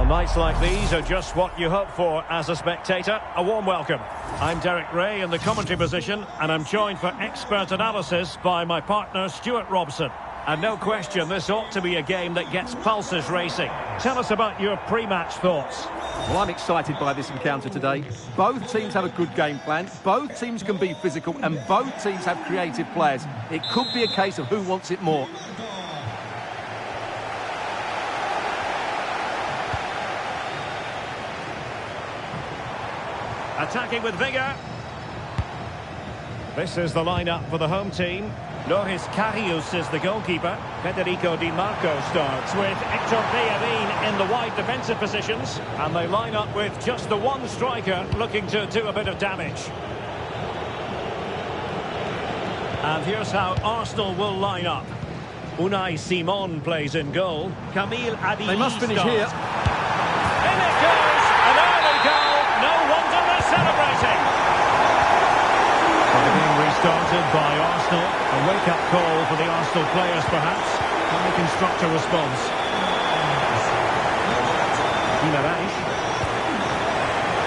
Nights like these are just what you hope for as a spectator. A warm welcome. I'm Derek Ray in the commentary position, and I'm joined for expert analysis by my partner Stuart Robson. And no question, this ought to be a game that gets pulses racing. Tell us about your pre-match thoughts. Well, I'm excited by this encounter today. Both teams have a good game plan, both teams can be physical, and both teams have creative players. It could be a case of who wants it more. Attacking with vigour. This is the lineup for the home team. Loris Karius is the goalkeeper. Federico Di Marco starts with Hector Bellerin in the wide defensive positions. And they line up with just the one striker looking to do a bit of damage. And here's how Arsenal will line up. Unai Simon plays in goal. Camille Adili They must finish starts. here. In it goes! An early goal! No wonder they're celebrating! The game restarted by Arsenal. A wake-up call for the Arsenal players, perhaps. Can they construct a response? Guimaraes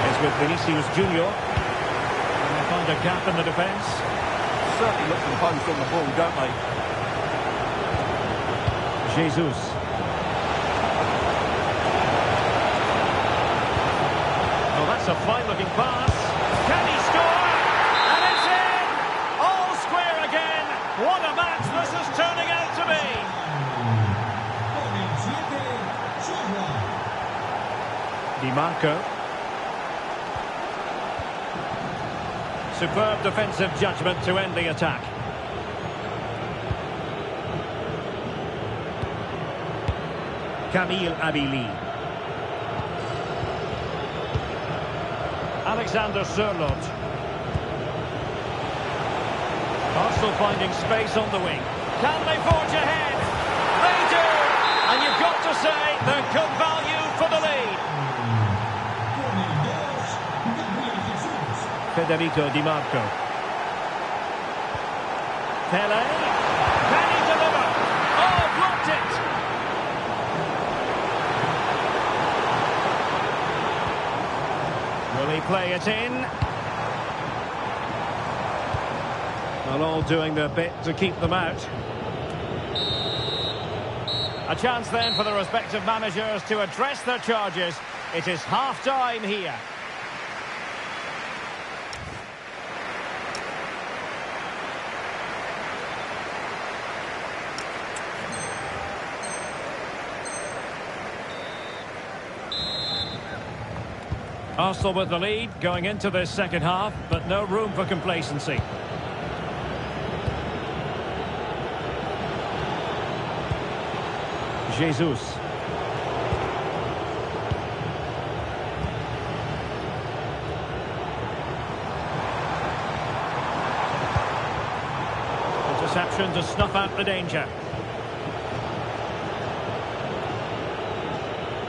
is with Vinicius Junior. And they find a gap in the defence. Certainly look composed on the ball, don't they? Jesus. Oh, that's a fine-looking pass. Can he score? And it's in! All square again. What a match this is turning out to be. Di Marco. Superb defensive judgment to end the attack. Camille Adili. Alexander Sørloth. Arsenal finding space on the wing. Can they forge ahead? They do! And you've got to say they're good value for the lead. Federico Di Marco. Pele. Can he deliver? Oh, blocked it! Will he play it in? Well, all doing their bit to keep them out. A chance then for the respective managers to address their charges. It is half-time here. Arsenal with the lead going into this second half, but no room for complacency. Jesus. Interception to snuff out the danger.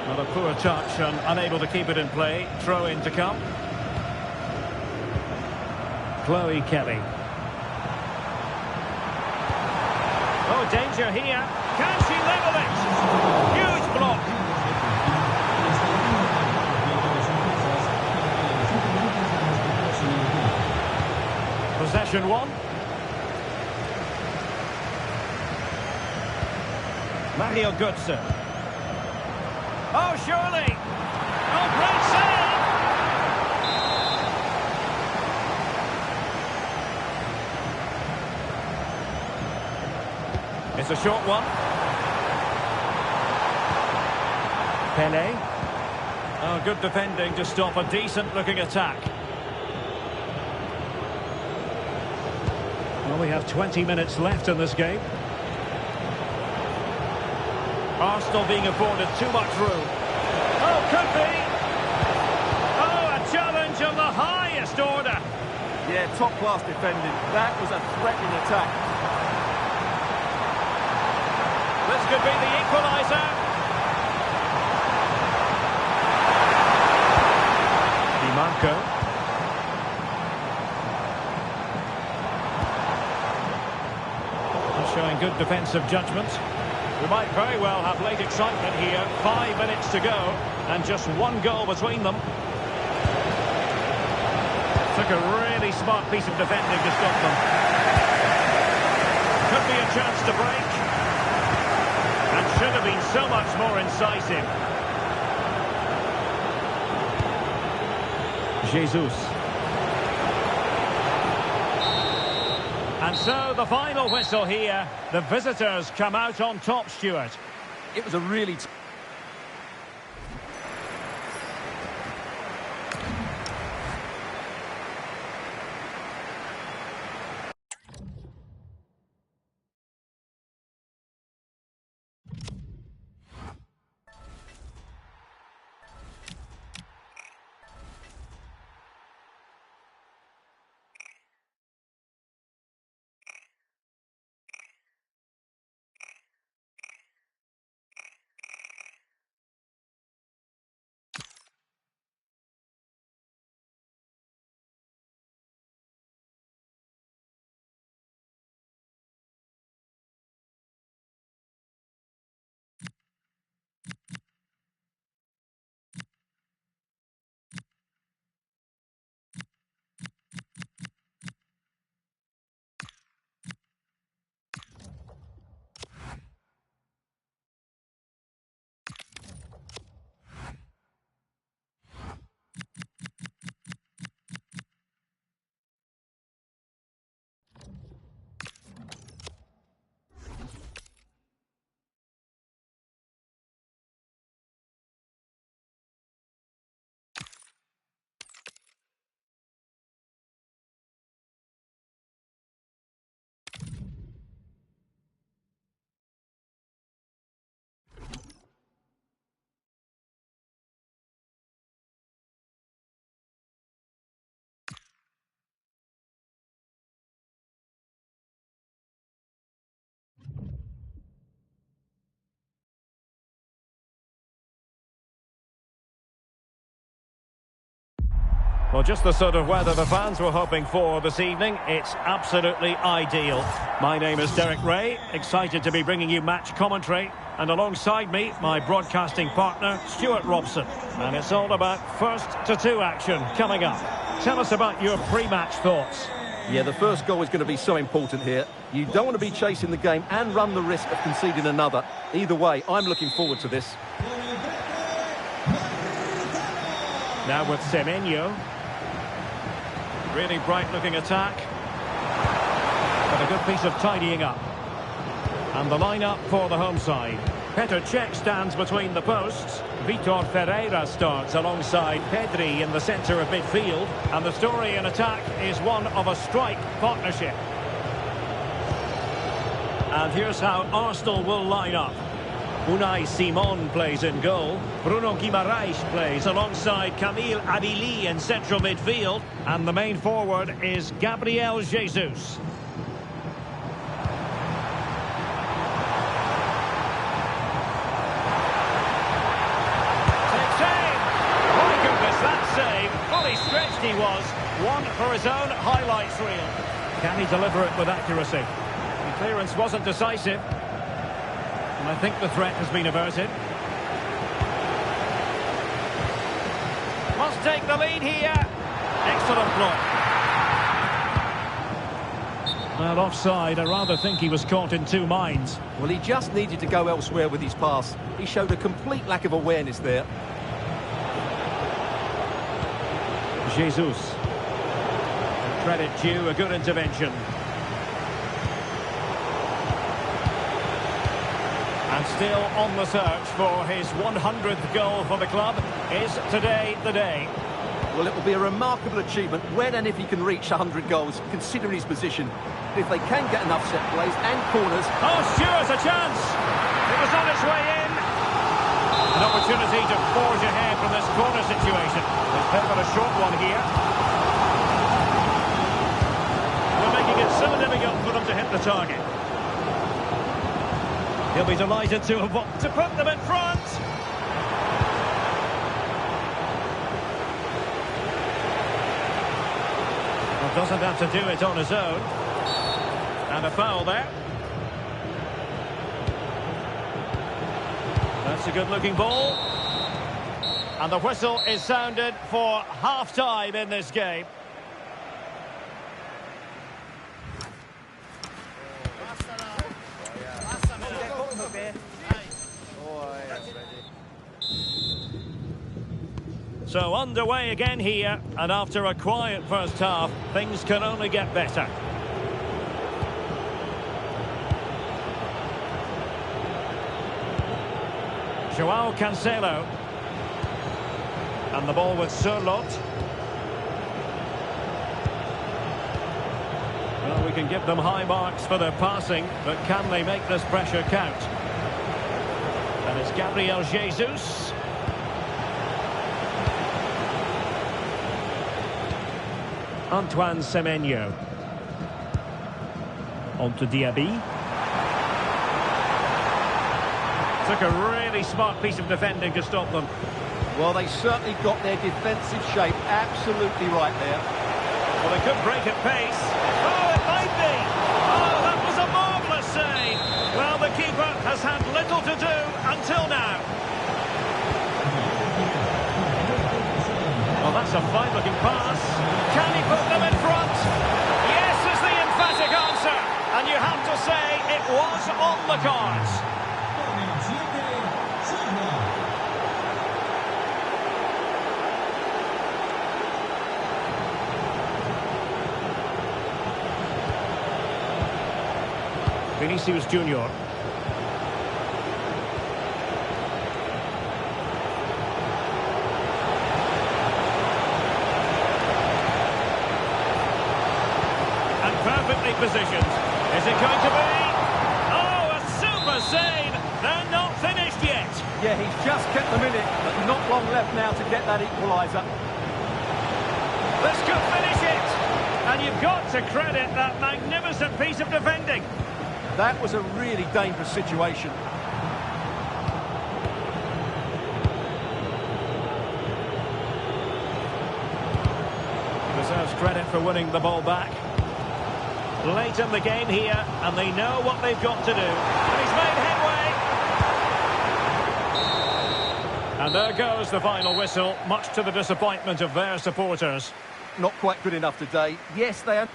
Not a poor touch and unable to keep it in play. Throw in to come. Chloe Kelly. Oh, danger here. Can she level it? Huge block. Possession one. Mario Götze. Oh, surely! Oh, great save! It's a short one. Pele. Oh, good defending to stop a decent-looking attack. Well, we have 20 minutes left in this game. Arsenal being afforded too much room. Oh, could be. Oh, a challenge of the highest order. Yeah, top-class defending. That was a threatening attack. This could be the equaliser. Di Marco. Showing good defensive judgment. We might very well have late excitement here. 5 minutes to go, and just one goal between them. Took a really smart piece of defending to stop them. Could be a chance to break. And should have been so much more incisive. Jesus. And so the final whistle here. The visitors come out on top, Stuart. It was a really... Well, just the sort of weather the fans were hoping for this evening. It's absolutely ideal. My name is Derek Ray, excited to be bringing you match commentary. And alongside me, my broadcasting partner, Stuart Robson. And it's all about first to two action coming up. Tell us about your pre-match thoughts. Yeah, the first goal is going to be so important here. You don't want to be chasing the game and run the risk of conceding another. Either way, I'm looking forward to this. Now with Semenyo. Really bright-looking attack. But a good piece of tidying up. And the line-up for the home side. Petr Cech stands between the posts. Vitor Ferreira starts alongside Pedri in the centre of midfield. And the story in attack is one of a strike partnership. And here's how Arsenal will line up. Unai Simon plays in goal. Bruno Guimaraes plays alongside Camille Adili in central midfield. And the main forward is Gabriel Jesus. Takes aim! My goodness, that save! Fully stretched he was. One for his own highlights reel. Can he deliver it with accuracy? The clearance wasn't decisive. And I think the threat has been averted. Must take the lead here. Excellent block. Well, offside. I rather think he was caught in two minds. Well, he just needed to go elsewhere with his pass. He showed a complete lack of awareness there. Jesus. Credit due, a good intervention. And still on the search for his 100th goal for the club. Is today the day? Well, it will be a remarkable achievement when and if he can reach 100 goals, considering his position. If they can get enough set plays and corners... Oh, Stewart's a chance! It was on its way in. An opportunity to forge ahead from this corner situation. They've peppered a short one here. They're making it so difficult for them to hit the target. He'll be delighted to put them in front. Well, doesn't have to do it on his own. And a foul there. It's a good-looking ball. And the whistle is sounded for half-time in this game. So underway again here, and after a quiet first half, things can only get better. Joao Cancelo. And the ball with Sørloth. Well, we can give them high marks for their passing, but can they make this pressure count? And it's Gabriel Jesus. Antoine Semenyo. On to Diaby. Took a really smart piece of defending to stop them. Well, they certainly got their defensive shape absolutely right there. Well, they could break at pace. Oh, it might be! Oh, that was a marvellous save! Well, the keeper has had little to do until now. Well, that's a fine-looking pass. Can he put them in front? Yes is the emphatic answer. And you have to say it was on the cards. Vinicius Junior. And perfectly positioned. Is it going to be? Oh, a super save! They're not finished yet. Yeah, he's just kept them in it, but not long left now to get that equaliser. This could finish it. And you've got to credit that magnificent piece of defending. That was a really dangerous situation. Deserves credit for winning the ball back. Late in the game here, and they know what they've got to do. And he's made headway. And there goes the final whistle, much to the disappointment of their supporters. Not quite good enough today. Yes, they are.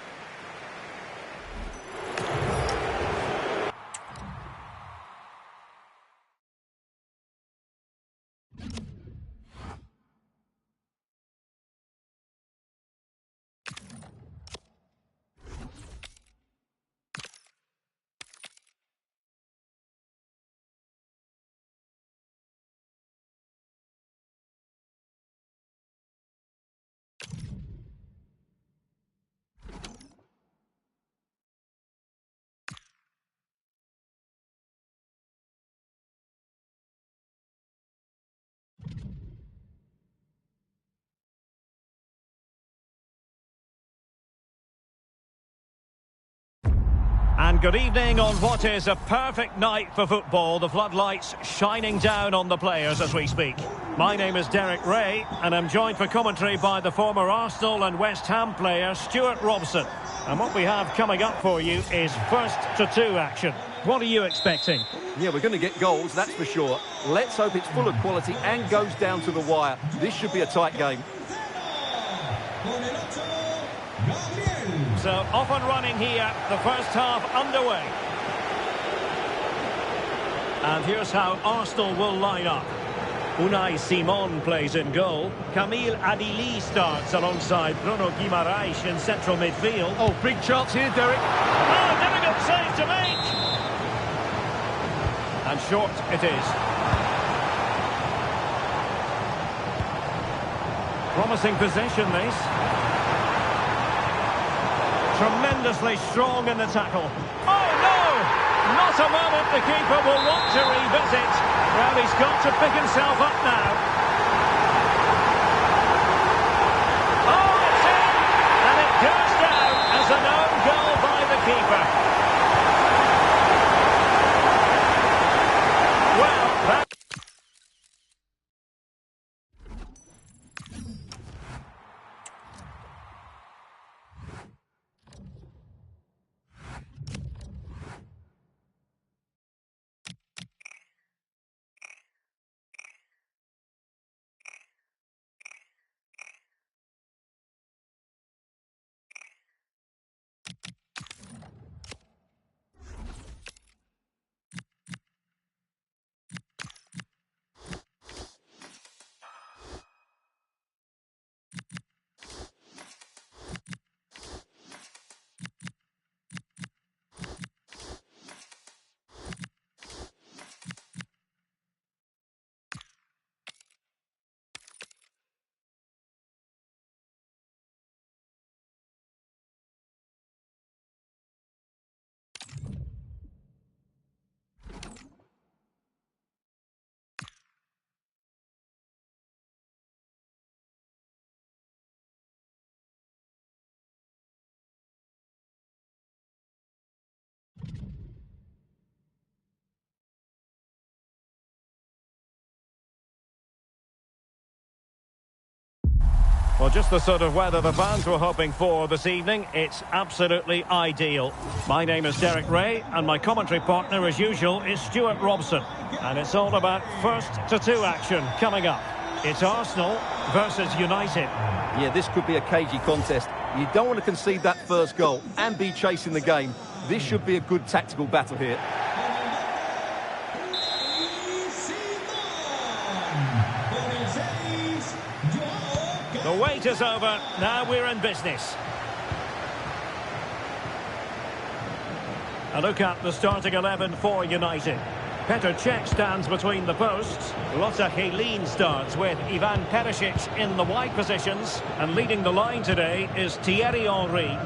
And good evening on what is a perfect night for football. The floodlights shining down on the players as we speak. My name is Derek Ray, and I'm joined for commentary by the former Arsenal and West Ham player Stuart Robson. And what we have coming up for you is first-to-two action. What are you expecting? Yeah, we're going to get goals, that's for sure. Let's hope it's full of quality and goes down to the wire. This should be a tight game. So off and running here, the first half underway. And here's how Arsenal will line up. Unai Simon plays in goal. Camille Adili starts alongside Bruno Guimaraes in central midfield. Oh, big chance here, Derek. Oh, difficult save to make. And short it is. Promising possession, this. Tremendously strong in the tackle. Oh, no! Not a moment the keeper will want to revisit. Well, he's got to pick himself up now. Oh, it's in! And it goes down as an own goal by the keeper. Well, that... Well, just the sort of weather the fans were hoping for this evening. It's absolutely ideal. My name is Derek Ray, and my commentary partner, as usual, is Stuart Robson. And it's all about first-to-two action coming up. It's Arsenal versus United. Yeah, this could be a cagey contest. You don't want to concede that first goal and be chasing the game. This should be a good tactical battle here. The wait is over. Now we're in business. A look at the starting 11 for United. Petr Cech stands between the posts. Lotta Helin starts with Ivan Perisic in the wide positions. And leading the line today is Thierry Henry.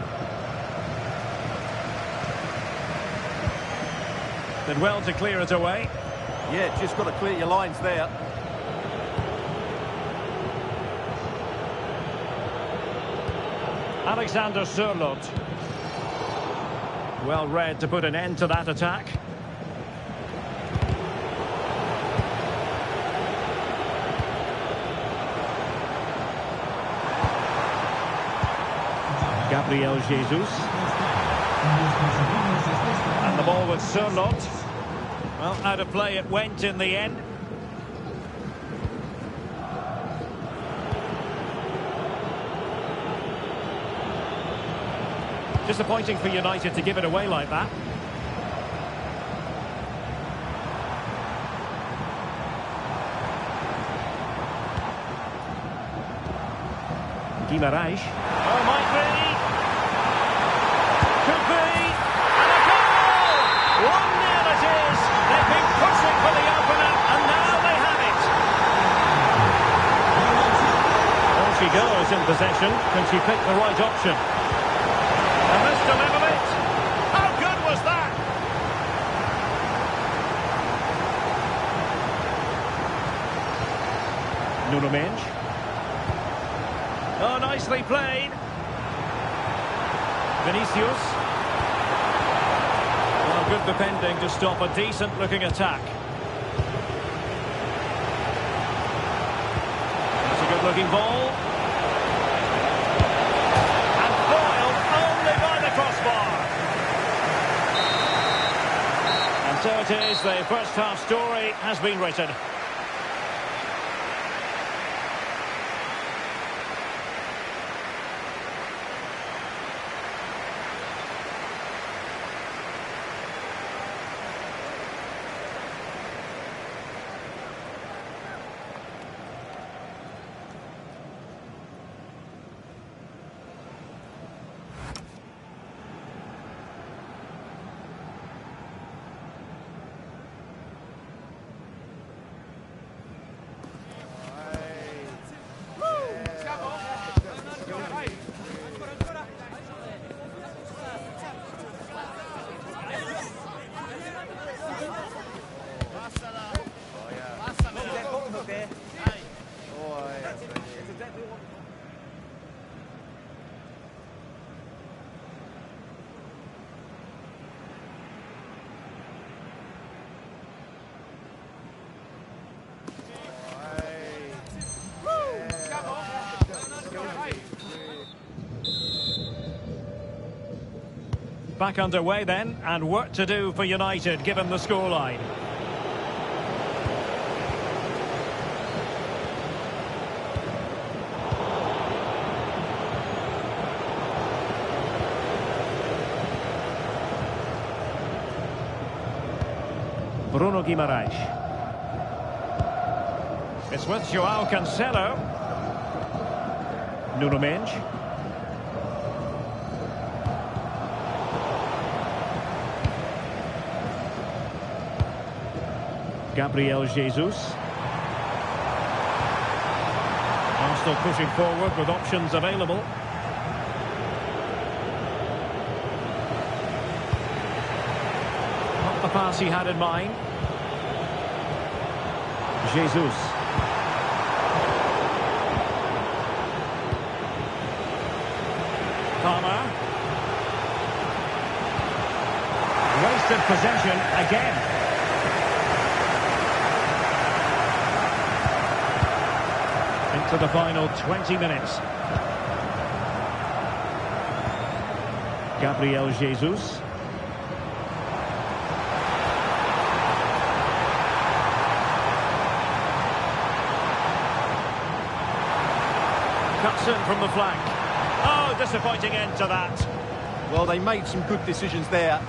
Did well to clear it away. Yeah, just got to clear your lines there. Alexander Sørloth. Well read to put an end to that attack. Gabriel Jesus. And the ball with Sørloth. Well, out of play it went in the end. Disappointing for United to give it away like that. Guimarães. Oh, might be. Could be. And a goal! 1-0 it is. They've been pushing for the opener, and now they have it. On she goes in possession. Can she pick the right option? And this to level it. How good was that? Nuno Mendes. Oh, nicely played. Vinicius. Well, good defending to stop a decent-looking attack. That's a good-looking ball. And foiled only by the crossbar. And so it is, the first-half story has been written. Back underway then, and work to do for United given the scoreline. Bruno Guimarães. It's with João Cancelo. Nuno Mendes. Gabriel Jesus. Arsenal pushing forward with options available. Not the pass he had in mind. Jesus. Palmer. Wasted possession again. Into the final 20 minutes. Gabriel Jesus. Cuts in from the flank. Oh, disappointing end to that. Well, they made some good decisions there.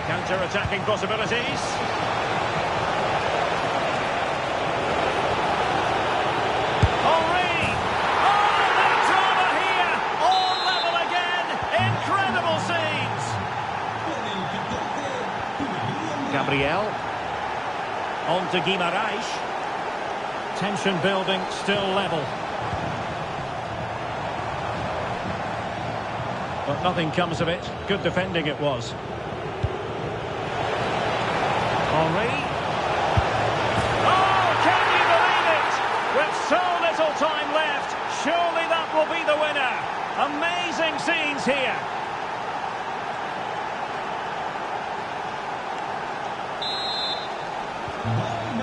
Counter-attacking possibilities. Henry! Oh, the drama here! All level again! Incredible scenes! Gabriel. On to Guimaraes. Tension building, still level. But nothing comes of it. Good defending it was. Henry. Oh, can you believe it? With so little time left, surely that will be the winner. Amazing scenes here.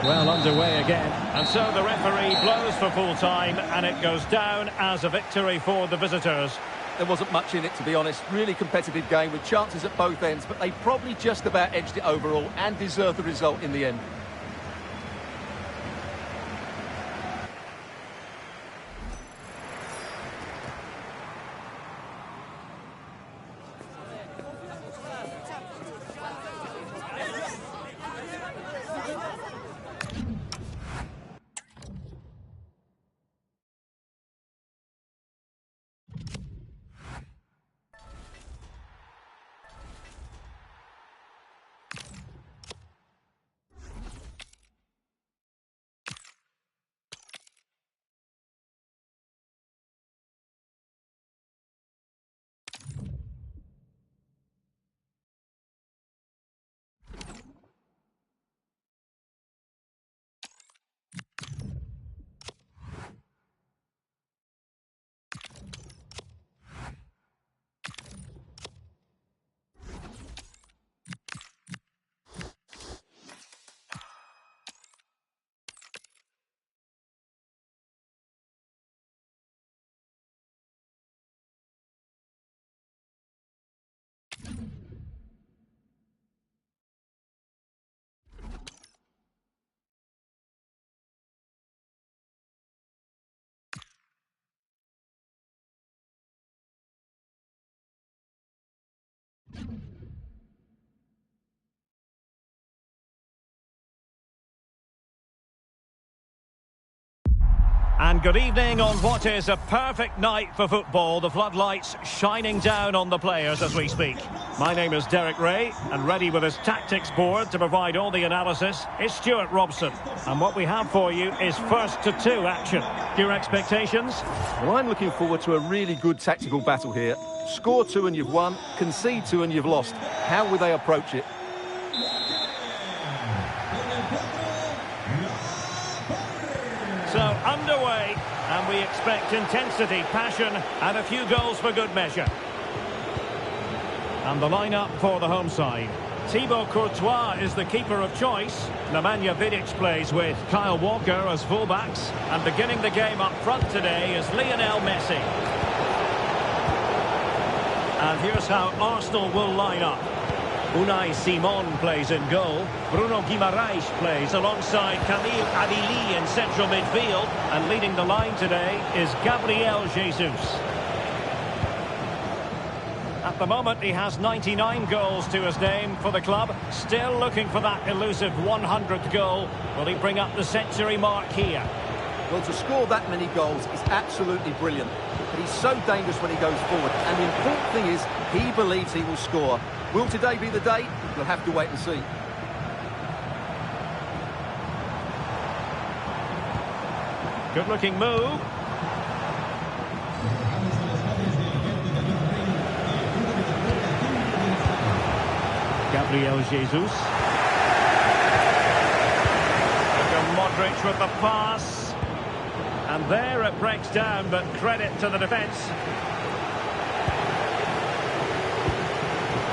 Well, underway again. And so the referee blows for full time, and it goes down as a victory for the visitors. There wasn't much in it, to be honest. Really competitive game with chances at both ends, but they probably just about edged it overall and deserved the result in the end. And good evening on what is a perfect night for football. The floodlights shining down on the players as we speak. My name is Derek Ray, and ready with his tactics board to provide all the analysis is Stuart Robson. And what we have for you is first to two action. Your expectations? Well, I'm looking forward to a really good tactical battle here. Score two and you've won, concede two and you've lost. How will they approach it? So underway, and we expect intensity, passion, and a few goals for good measure. And the lineup for the home side. Thibaut Courtois is the keeper of choice. Nemanja Vidic plays with Kyle Walker as fullbacks. And beginning the game up front today is Lionel Messi. And here's how Arsenal will line up. Unai Simon plays in goal. Bruno Guimaraes plays alongside Kamil Adili in central midfield. And leading the line today is Gabriel Jesus. At the moment, he has 99 goals to his name for the club. Still looking for that elusive 100th goal. Will he bring up the century mark here? Well, to score that many goals is absolutely brilliant. But he's so dangerous when he goes forward. And the important thing is, he believes he will score. Will today be the day? We'll have to wait and see. Good-looking move. Gabriel Jesus. And Modric with the pass. And there it breaks down, but credit to the defence.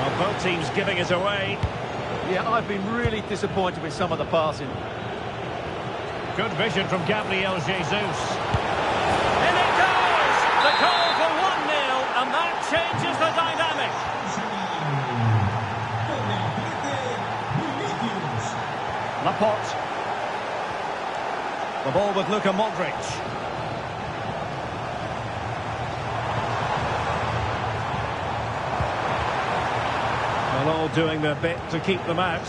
Well, both teams giving it away. Yeah, I've been really disappointed with some of the passing. Good vision from Gabriel Jesus. In it goes! The goal for 1-0, and that changes the dynamic. Laporte. The ball with Luka Modric. Well, all doing their bit to keep them out.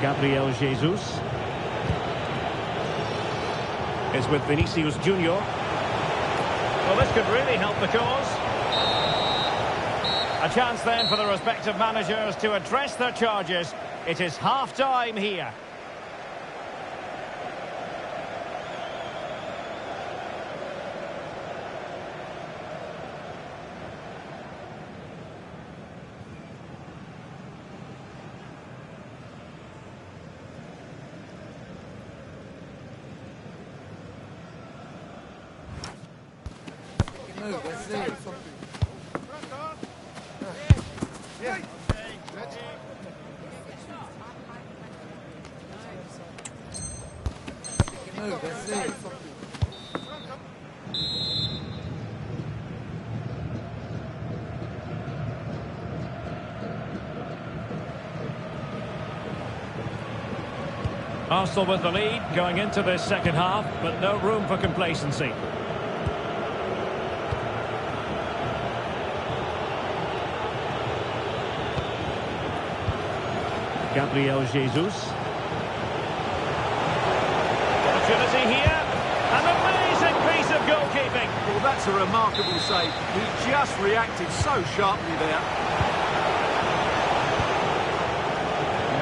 Gabriel Jesus is with Vinicius Junior. Well, this could really help the cause. A chance then for the respective managers to address their charges. It is half-time here. Move, let's see. Move, let's see. Arsenal with the lead going into this second half, but no room for complacency. Gabriel Jesus. Opportunity here. An amazing piece of goalkeeping. Well, that's a remarkable save. He just reacted so sharply there.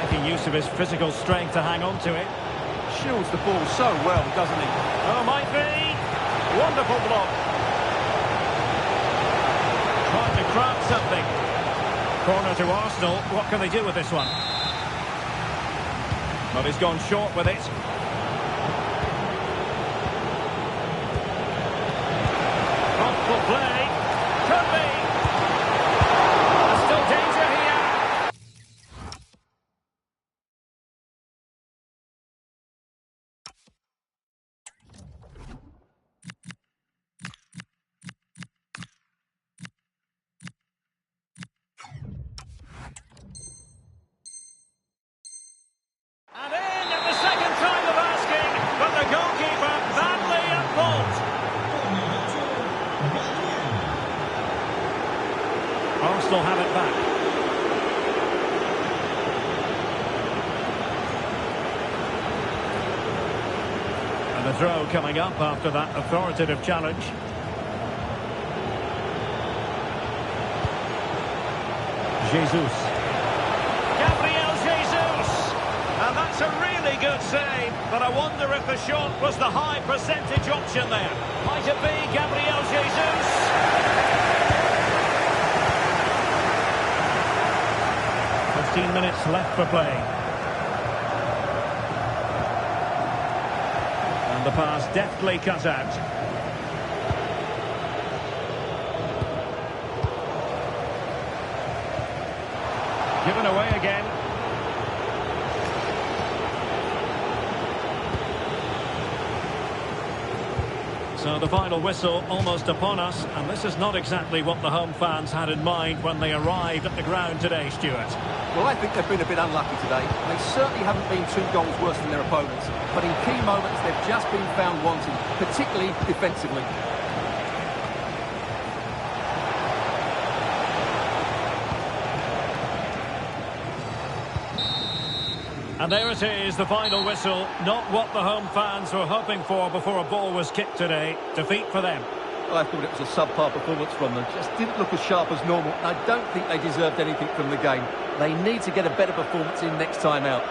Making use of his physical strength to hang on to it. Shields the ball so well, doesn't he? Oh, might be. Wonderful block. Trying to craft something. Corner to Arsenal. What can they do with this one? But he's gone short with it. Thoughtful play. Could be. There's still danger here. And in at the second time of asking, but the goalkeeper badly at fault. Arsenal have it back. And the throw coming up after that authoritative challenge. Jesus. Gabriel Jesus. And that's a really good save, but I wonder if the shot was the high percentage option there. Might it be Gabriel Jesus? 15 minutes left for play. And the pass deftly cut out. Given away again. So the final whistle almost upon us, and this is not exactly what the home fans had in mind when they arrived at the ground today, Stuart. Well, I think they've been a bit unlucky today. They certainly haven't been 2 goals worse than their opponents, but in key moments they've just been found wanting, particularly defensively. And there it is, the final whistle. Not what the home fans were hoping for before a ball was kicked today. Defeat for them. I thought it was a subpar performance from them. Just didn't look as sharp as normal. I don't think they deserved anything from the game. They need to get a better performance in next time out.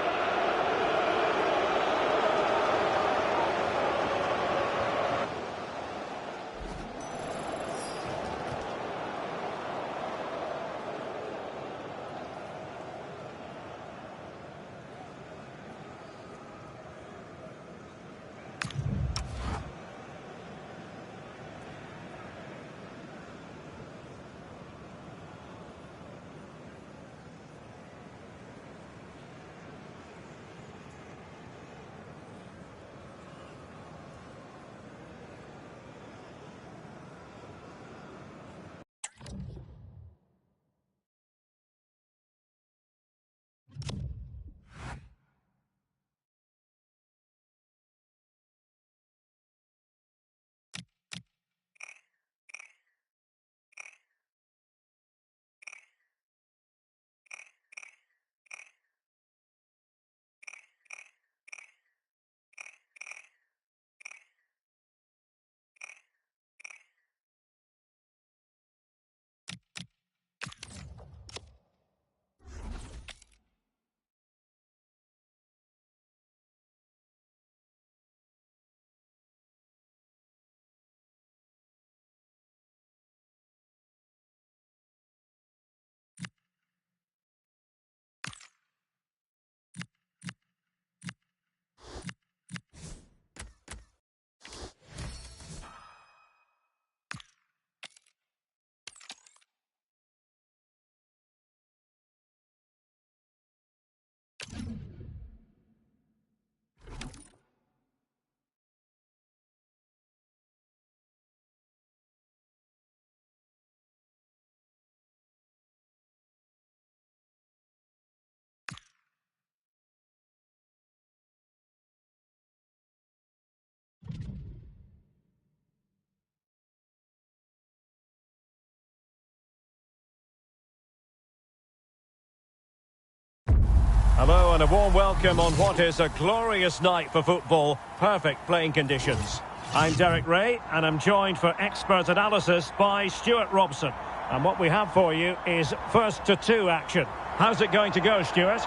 Hello and a warm welcome on what is a glorious night for football. Perfect playing conditions. I'm Derek Ray and I'm joined for expert analysis by Stuart Robson. And what we have for you is first to two action. How's it going to go, Stuart?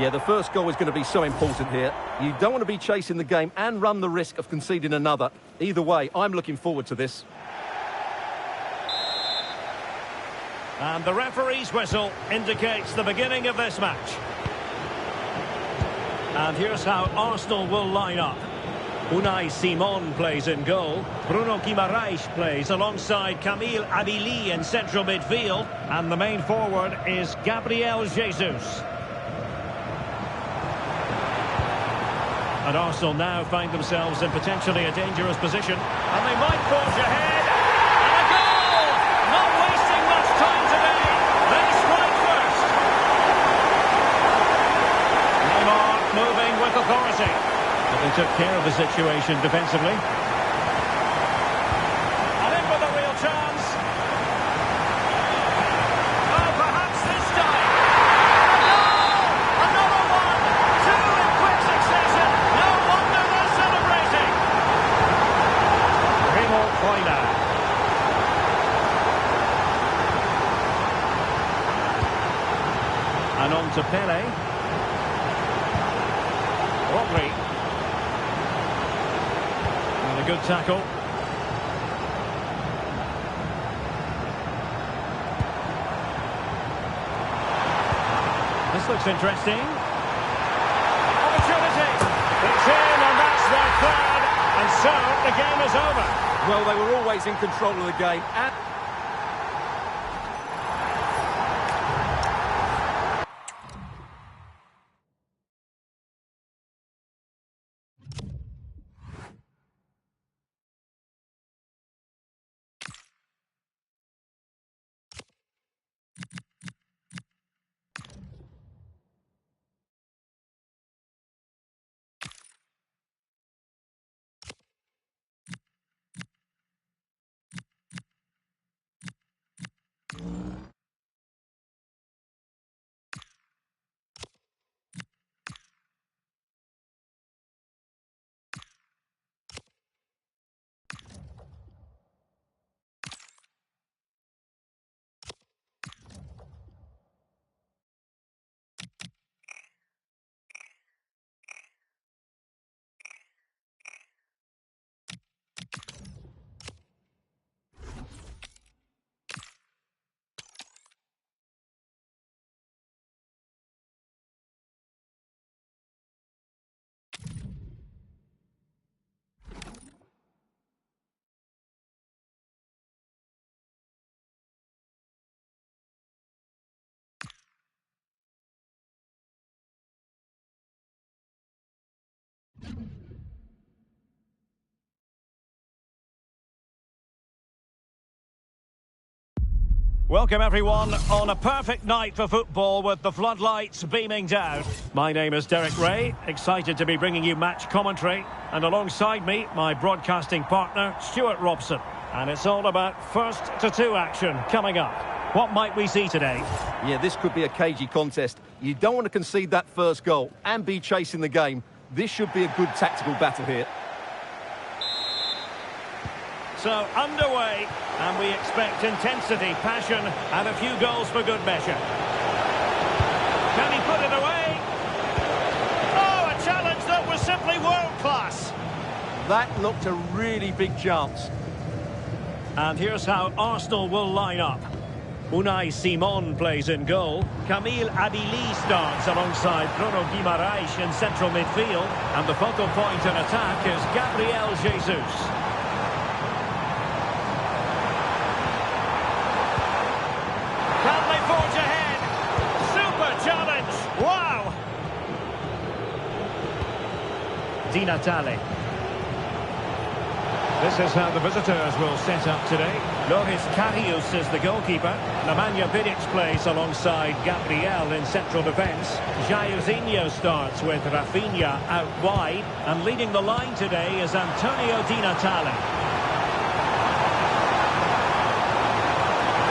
Yeah, the first goal is going to be so important here. You don't want to be chasing the game and run the risk of conceding another. Either way, I'm looking forward to this. And the referee's whistle indicates the beginning of this match. And here's how Arsenal will line up. Unai Simon plays in goal. Bruno Guimaraes plays alongside Camille Abili in central midfield. And the main forward is Gabriel Jesus. And Arsenal now find themselves in potentially a dangerous position. And they might forge ahead. And a goal! Not wasting much time today. They strike first. Neymar moving with authority. But they took care of the situation defensively. And in with a real chance. Oh, perhaps this time. Another one. Two in quick succession. No wonder they're celebrating. Remo Freuler. And on to Pele. Rodri. And a good tackle. This looks interesting. Opportunity. It's in and that's their third. And so the game is over. Well, they were always in control of the game. And Welcome everyone on a perfect night for football with the floodlights beaming down. My name is Derek Ray, excited to be bringing you match commentary. And alongside me, my broadcasting partner, Stuart Robson. And it's all about first to two action coming up. What might we see today? yeah, this could be a cagey contest. You don't want to concede that first goal and be chasing the game. This should be a good tactical battle here. So underway, and we expect intensity, passion, and a few goals for good measure. Can he put it away? Oh, a challenge that was simply world-class. That looked a really big chance. And here's how Arsenal will line up. Unai Simon plays in goal. Camille Abili starts alongside Bruno Guimaraes in central midfield. And the focal point in attack is Gabriel Jesus. Wow! Di Natale. This is how the visitors will set up today. Loris Karius is the goalkeeper. Nemanja Vidic plays alongside Gabriel in central defence. Jairzinho starts with Rafinha out wide. And leading the line today is Antonio Di Natale.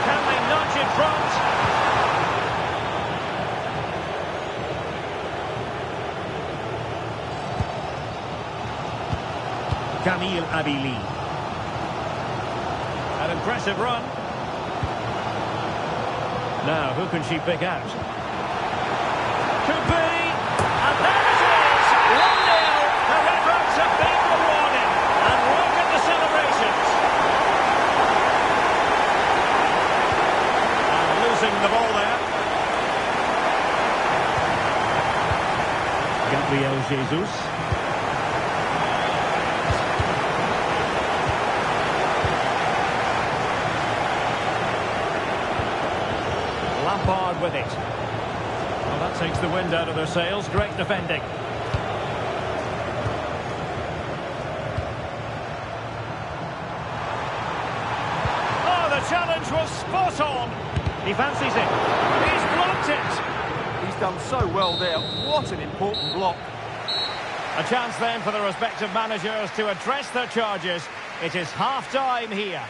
Can they nudge in front? Camille Abili. An impressive run. Now, who can she pick out? Could be. And there it is! 1-0. Her efforts have been rewarded. And look at the celebrations. And losing the ball there. Gabriel Jesus. Lampard with it. Well, that takes the wind out of their sails. Great defending. Oh, the challenge was spot on. He fancies it. He's blocked it. He's done so well there. What an important block. A chance then for the respective managers to address their charges. It is half-time here.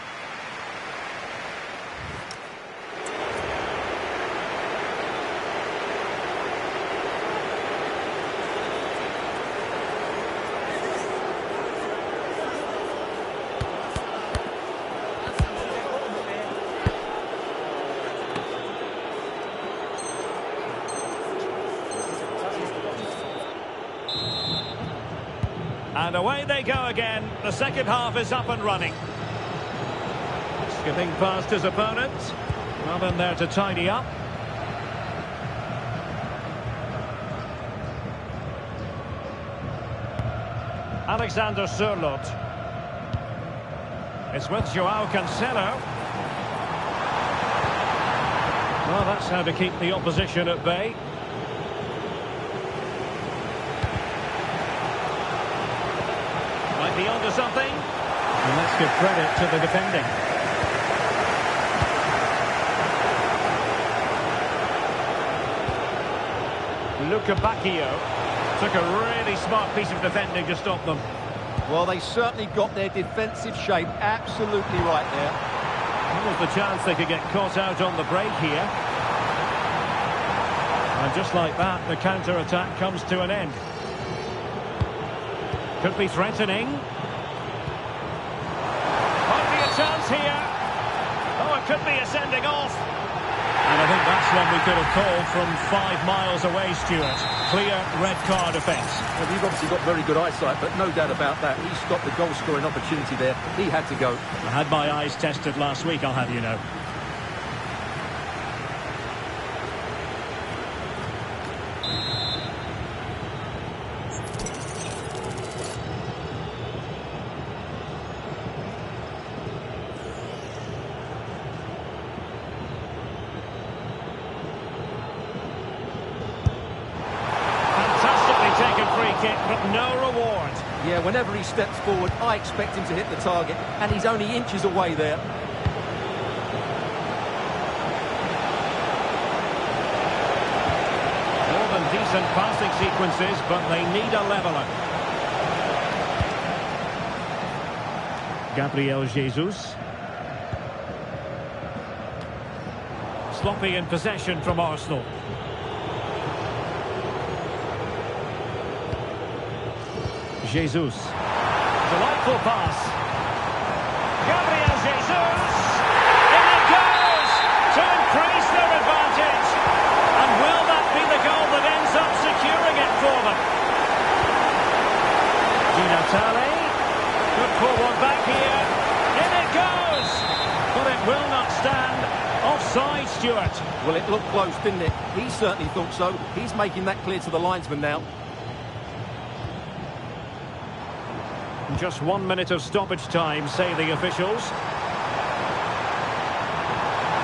And away they go again. The second half is up and running. Skipping past his opponent. Well, in there to tidy up. Alexander Sørloth. It's with Joao Cancelo. Well, that's how to keep the opposition at bay. Might be onto something. And let's give credit to the defending. Luca Bacchio took a really smart piece of defending to stop them. Well, they certainly got their defensive shape absolutely right there. What was the chance they could get caught out on the break here? And just like that, the counter-attack comes to an end. Could be threatening. Might be a chance here. Oh, it could be a sending off. And I think that's one we could have called from 5 miles away, Stuart. Clear red card offence. Well, you've obviously got very good eyesight, but no doubt about that. He stopped the goal-scoring opportunity there. He had to go. I had my eyes tested last week, I'll have you know. But no reward. Yeah, whenever he steps forward, I expect him to hit the target, and he's only inches away there. More than decent passing sequences, but they need a leveller. Gabriel Jesus. Sloppy in possession from Arsenal. Jesus. Delightful pass. Gabriel Jesus. In it goes to increase their advantage. And will that be the goal that ends up securing it for them? Di Natale. Good forward back here. In it goes. But it will not stand. Offside, Stuart. Well, it looked close, didn't it? He certainly thought so. He's making that clear to the linesman now. Just 1 minute of stoppage time, say the officials.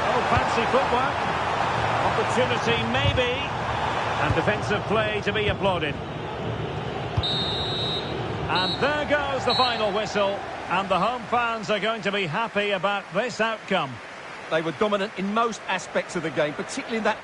Oh, fancy footwork. Opportunity, maybe. And defensive play to be applauded. And there goes the final whistle. And the home fans are going to be happy about this outcome. They were dominant in most aspects of the game, particularly in that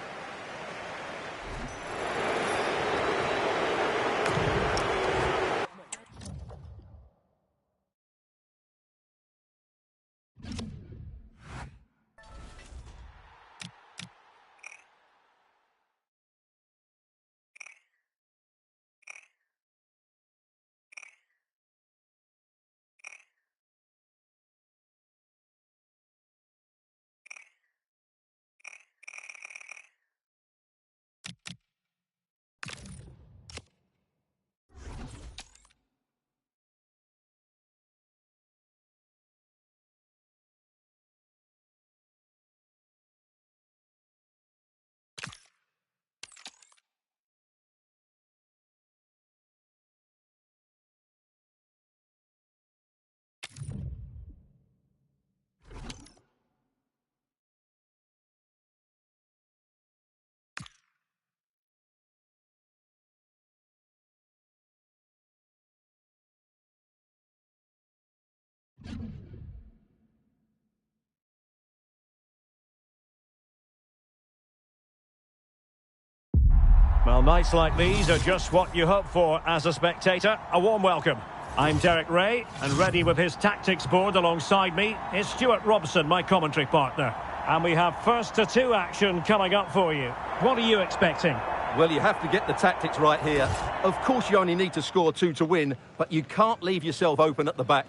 Well, nights like these are just what you hope for as a spectator. A warm welcome. I'm Derek Ray, and ready with his tactics board alongside me is Stuart Robson, my commentary partner. And we have first to two action coming up for you. What are you expecting? Well, you have to get the tactics right here. Of course, you only need to score 2 to win, but you can't leave yourself open at the back.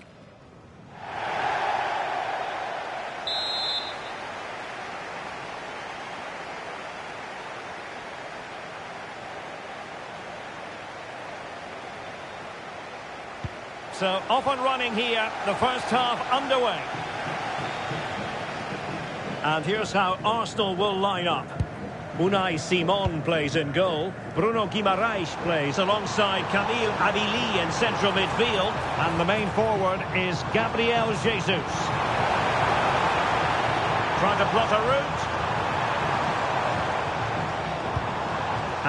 So, off and running here, the first half underway. And here's how Arsenal will line up. Unai Simon plays in goal. Bruno Guimaraes plays alongside Camille Adili in central midfield. And the main forward is Gabriel Jesus. Trying to plot a route.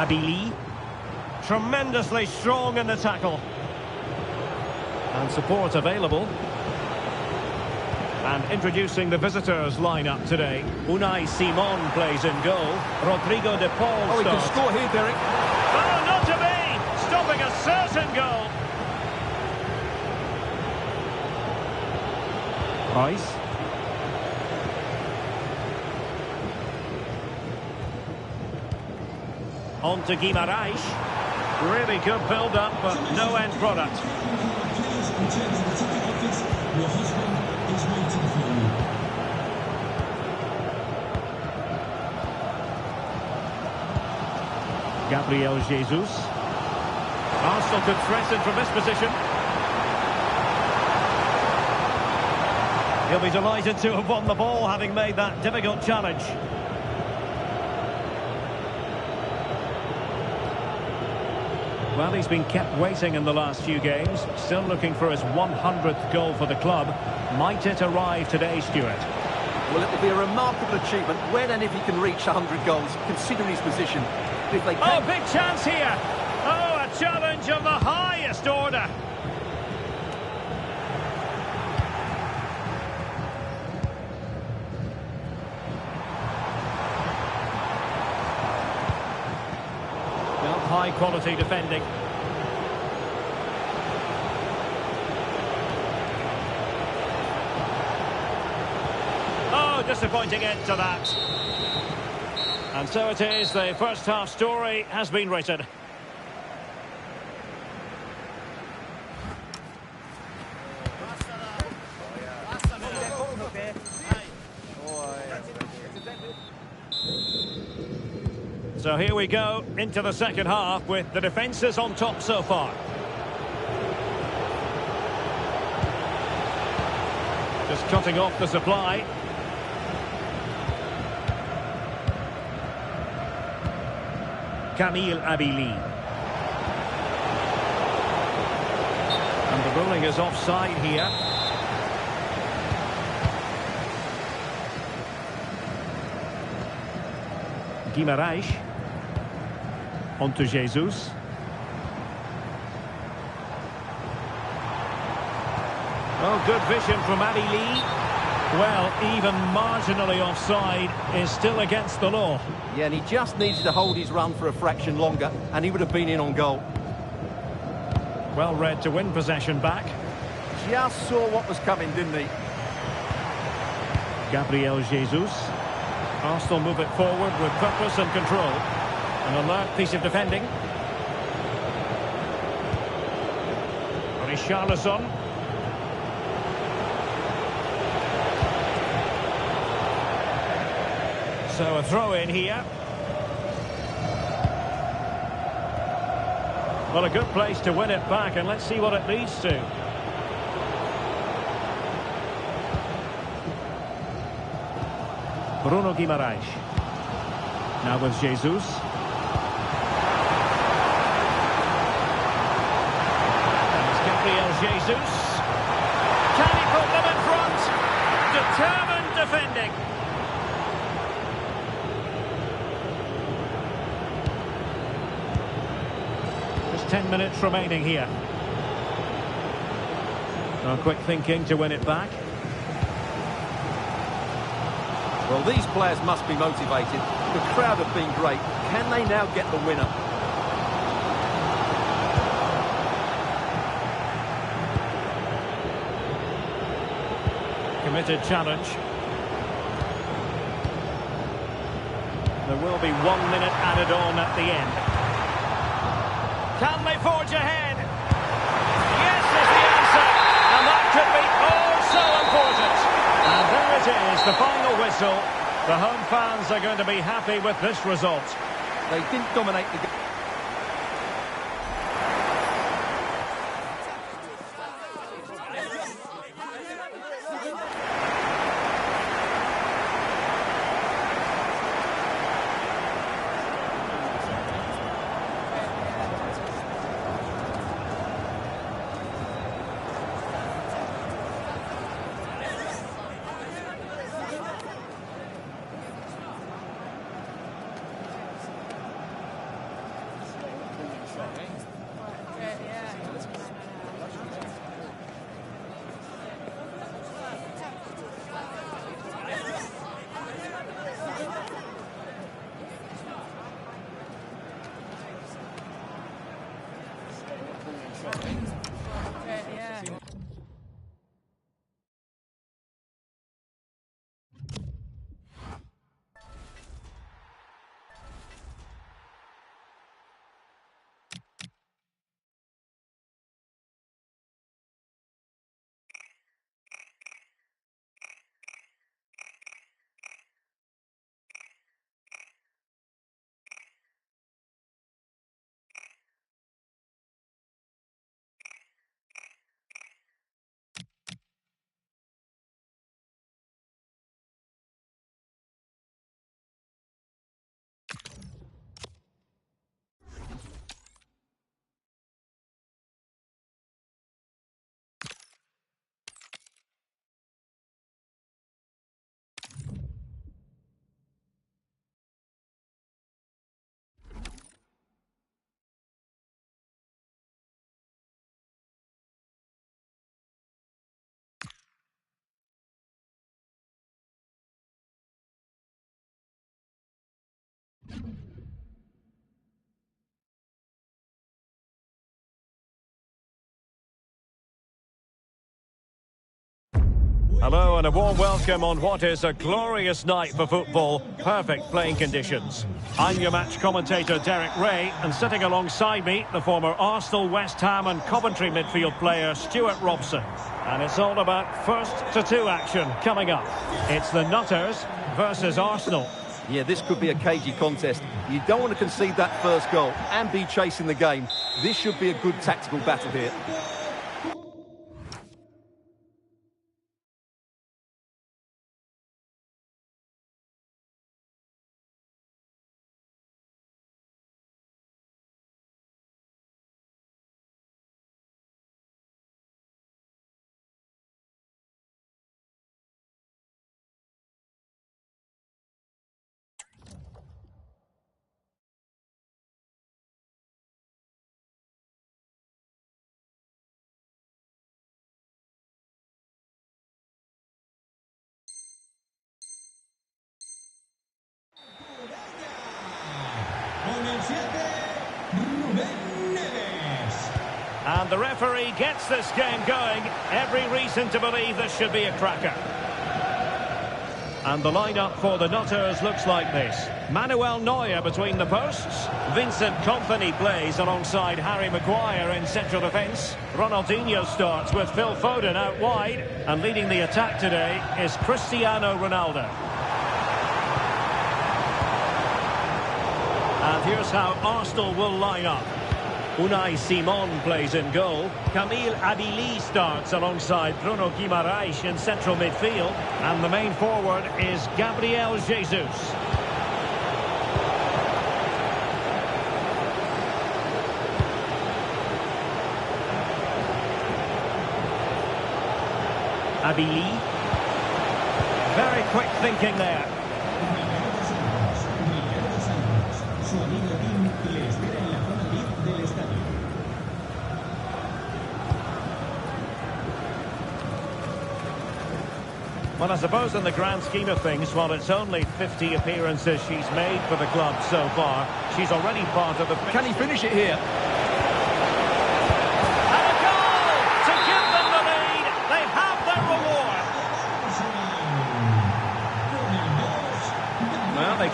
Adili. Tremendously strong in the tackle. And support available. And introducing the visitors lineup today. Unai Simon plays in goal. Rodrigo de Paul Oh, he can starts. score here, Derek. Oh, not to be! Stopping a certain goal. Rice. On to Guimaraes. Really good build-up, but no end product. Gabriel Jesus. Arsenal could threaten from this position. He'll be delighted to have won the ball, having made that difficult challenge. Well, he's been kept waiting in the last few games. Still looking for his 100th goal for the club. Might it arrive today, Stuart? Well, it will be a remarkable achievement when and if he can reach 100 goals, considering his position. If they can... Oh, big chance here! Oh, a challenge of the highest order! Well, high-quality defending. Oh, disappointing end to that. And so it is, the first half story has been written. So here we go into the second half with the defences on top so far. Just cutting off the supply. Camille Adili. And the ruling is offside here. Guimaraes. On to Jesus. Oh, good vision from Adili. Well, even marginally offside is still against the law. Yeah, and he just needed to hold his run for a fraction longer, and he would have been in on goal. Well read to win possession back. Just saw what was coming, didn't he? Gabriel Jesus. Arsenal move it forward with purpose and control. An alert piece of defending. Richarlison. So a throw in here. Well, a good place to win it back, and let's see what it leads to. Bruno Guimaraes. Now with Jesus. And it's Gabriel Jesus. Can he put them in front? Determined defending. Just 10 minutes remaining here. No quick thinking to win it back. Well, these players must be motivated. The crowd have been great. Can they now get the winner? limited challenge. There will be 1 minute added on at the end. Can they forge ahead? Yes is the answer. And that could be oh so important. And there it is, the final whistle. The home fans are going to be happy with this result. They didn't dominate the game. Hello and a warm welcome on what is a glorious night for football. Perfect playing conditions. I'm your match commentator Derek Ray, and sitting alongside me, the former Arsenal, West Ham and Coventry midfield player Stuart Robson. And it's all about first to two action coming up. It's the Nutters versus Arsenal. Yeah, this could be a cagey contest. You don't want to concede that first goal and be chasing the game. This should be a good tactical battle here. And the referee gets this game going. Every reason to believe this should be a cracker. And the lineup for the Nutters looks like this. Manuel Neuer between the posts. Vincent Kompany plays alongside Harry Maguire in central defence. Ronaldinho starts with Phil Foden out wide. And leading the attack today is Cristiano Ronaldo. And here's how Arsenal will line up. Unai Simon plays in goal. Camille Abili starts alongside Bruno Guimaraes in central midfield. And the main forward is Gabriel Jesus. Abili. Very quick thinking there. Well, I suppose in the grand scheme of things, while it's only 50 appearances she's made for the club so far, she's already part of the... Can he finish it here? And a goal to give them the lead. They have their reward.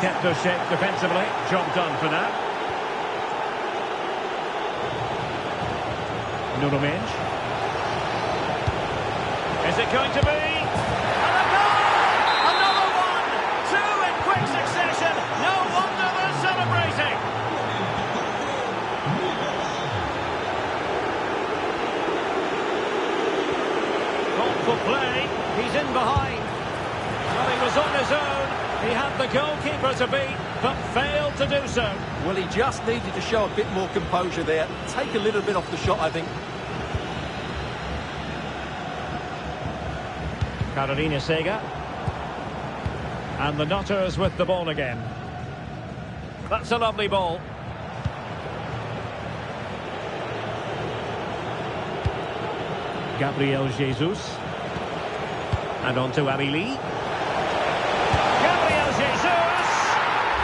kept us shape defensively. Job done for now. Nuno Mendes. Is it going to be? And a goal! Another one! Two in quick succession. No wonder they're celebrating. Thoughtful play. He's in behind. Well, he was on his own. He had the goalkeeper to beat, but failed to do so. Well, he just needed to show a bit more composure there. Take a little bit off the shot, I think. Carolina Sega. And the Nutters with the ball again. That's a lovely ball. Gabriel Jesus. And on to Abili. Gabriel Jesus!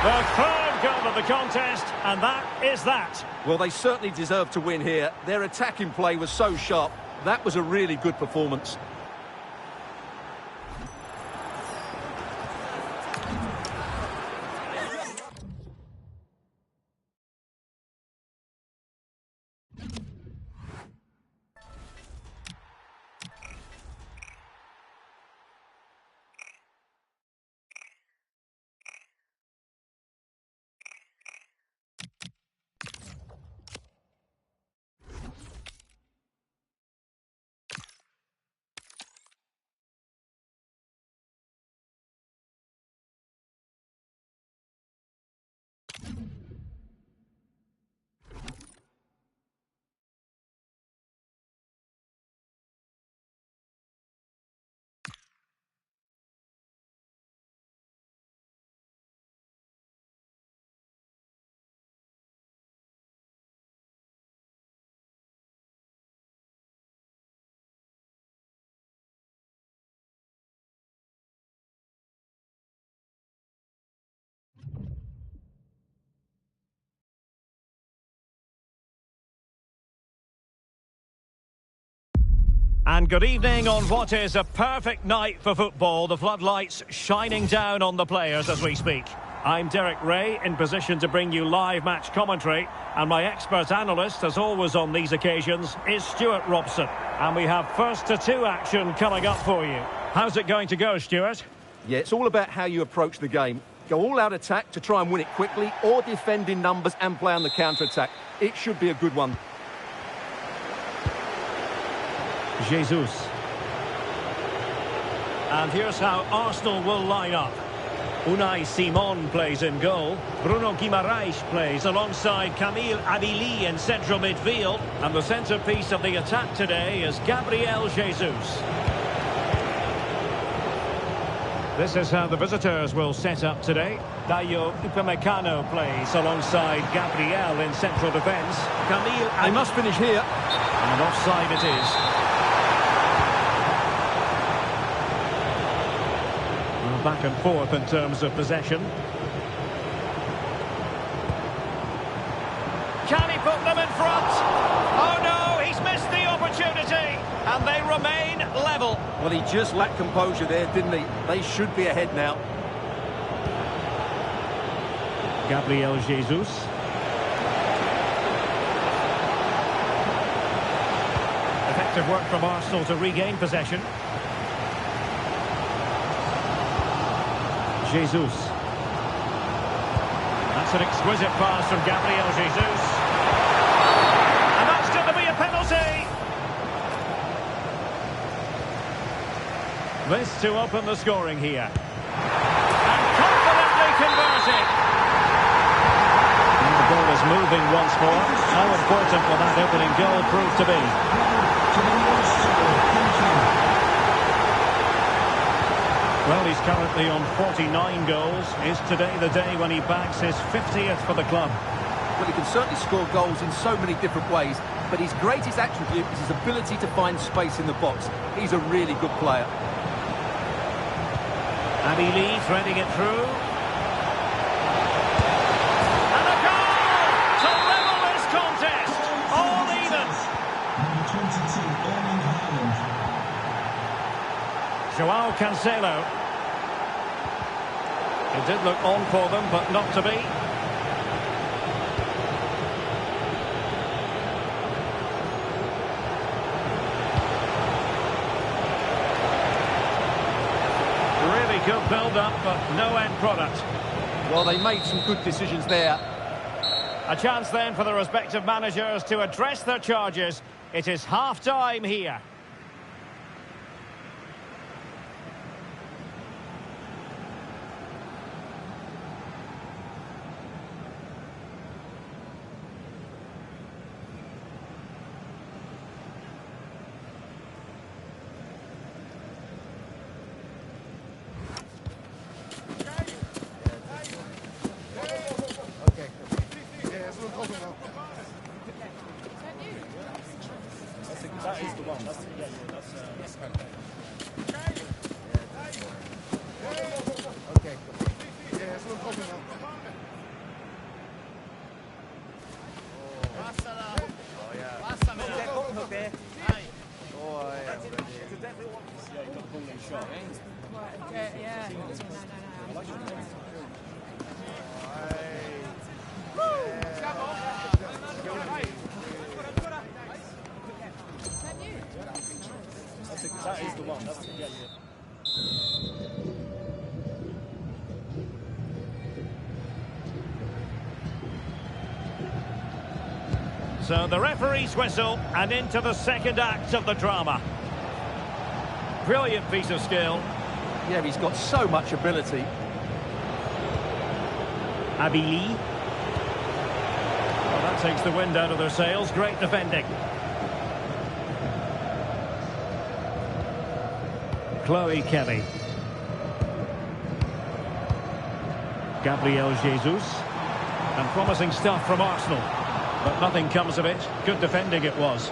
The third goal of the contest, and that is that. Well, they certainly deserve to win here. Their attacking play was so sharp. That was a really good performance. And good evening on what is a perfect night for football. The floodlights shining down on the players as we speak. I'm Derek Ray, in position to bring you live match commentary. And my expert analyst, as always on these occasions, is Stuart Robson. And we have first to two action coming up for you. How's it going to go, Stuart? Yeah, it's all about how you approach the game. Go all-out attack to try and win it quickly, or defend in numbers and play on the counter-attack. It should be a good one. Jesus. And here's how Arsenal will line up. Unai Simon plays in goal. Bruno Guimaraes plays alongside Camille Abili in central midfield. And the centrepiece of the attack today is Gabriel Jesus. This is how the visitors will set up today. Dayo Upamecano plays alongside Gabriel in central defence. Camille They must finish here. And offside it is. Back and forth in terms of possession. Can he put them in front? Oh no, he's missed the opportunity. And they remain level. Well, he just lacked composure there, didn't he? They should be ahead now. Gabriel Jesus. Effective work from Arsenal to regain possession. Jesus. That's an exquisite pass from Gabriel Jesus. And that's going to be a penalty. This to open the scoring here. And confidently converting. And the ball is moving once more. How important will that opening goal prove to be? Well, he's currently on 49 goals. Is today the day when he bags his 50th for the club? Well, he can certainly score goals in so many different ways, but his greatest attribute is his ability to find space in the box. He's a really good player. Abili threading it through. And a goal to level this contest. All even. Joao Cancelo. It did look on for them, but not to be. Really good build-up, but no end product. Well, they made some good decisions there. A chance then for the respective managers to address their charges. It is half-time here. That is the one. That's okay. Yeah, that's no problem now. Oh, yeah. Okay. Oh, yeah. It's definitely one. Yeah, you got the ball in shot. Yeah. That is the one. That's yeah. So the referee's whistle and into the second act of the drama. Brilliant piece of skill. Yeah, he's got so much ability. Abili. Well, that takes the wind out of their sails. Great defending. Chloe Kelly. Gabriel Jesus. And promising stuff from Arsenal. But nothing comes of it. Good defending it was.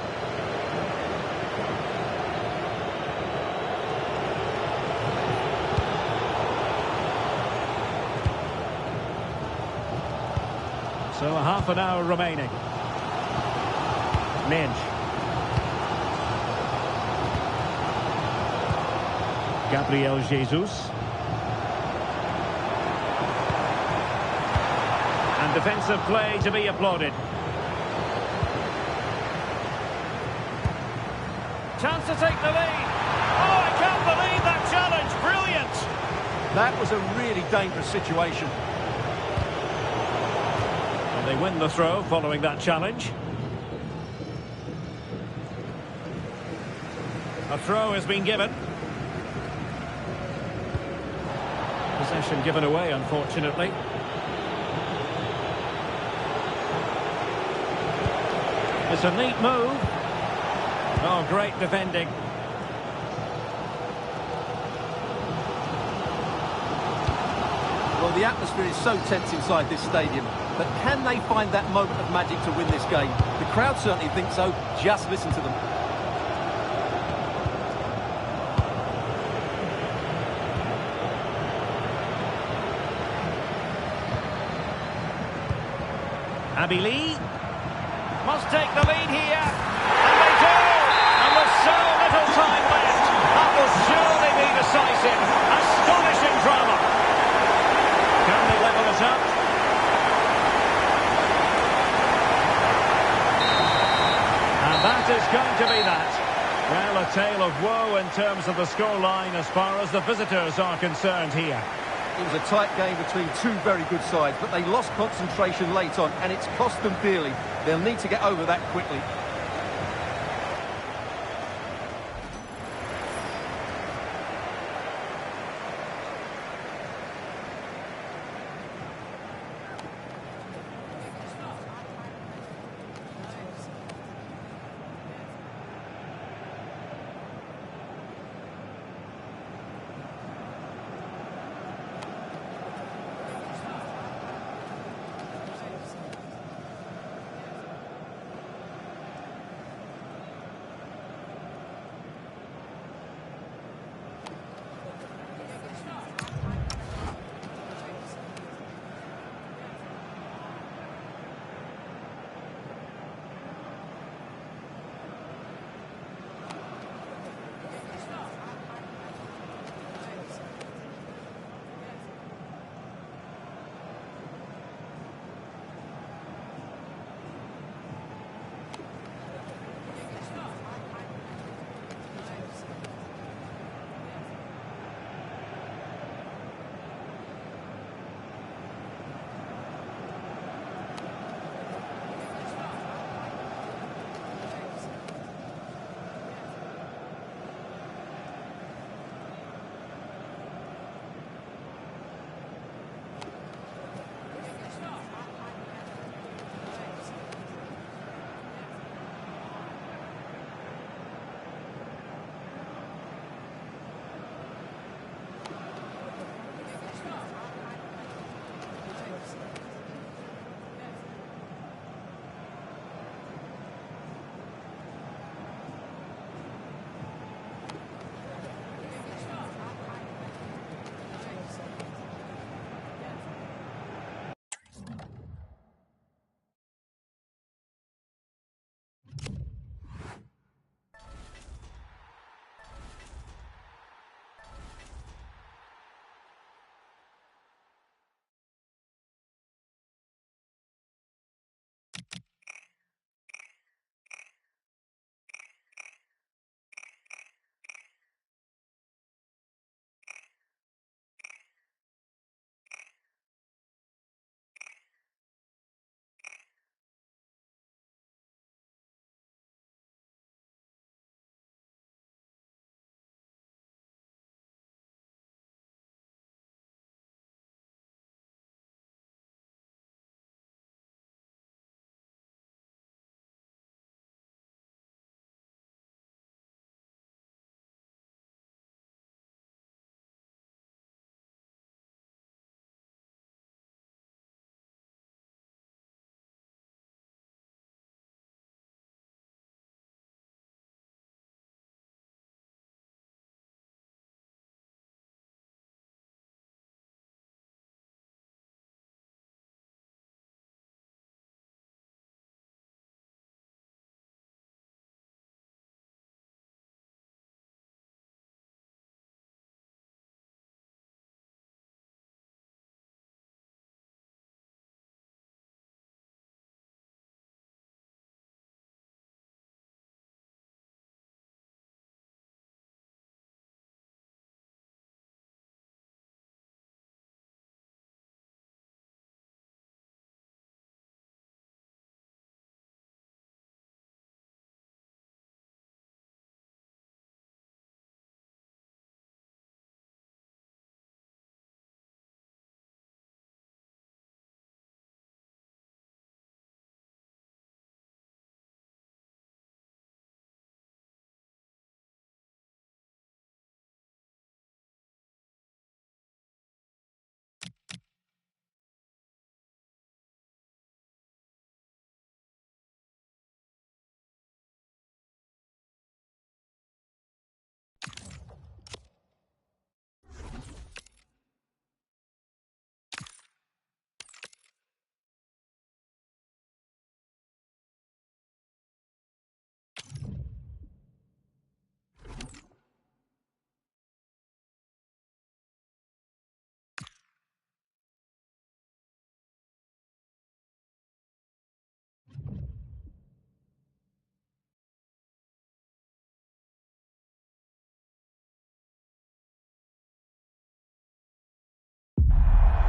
So a half an hour remaining. Minge. Gabriel Jesus. And defensive play to be applauded. Chance to take the lead. Oh, I can't believe that challenge. Brilliant. That was a really dangerous situation. And they win the throw following that challenge. A throw has been given. Possession given away, unfortunately. It's a neat move. Oh, great defending. Well, the atmosphere is so tense inside this stadium, but can they find that moment of magic to win this game? The crowd certainly think so. Just listen to them. Abili must take the lead here, and they do! And with so little time left, that will surely be decisive. Astonishing drama. Can they level it up? And that is going to be that. Well, a tale of woe in terms of the scoreline as far as the visitors are concerned here. It was a tight game between two very good sides, but they lost concentration late on, and it's cost them dearly. They'll need to get over that quickly.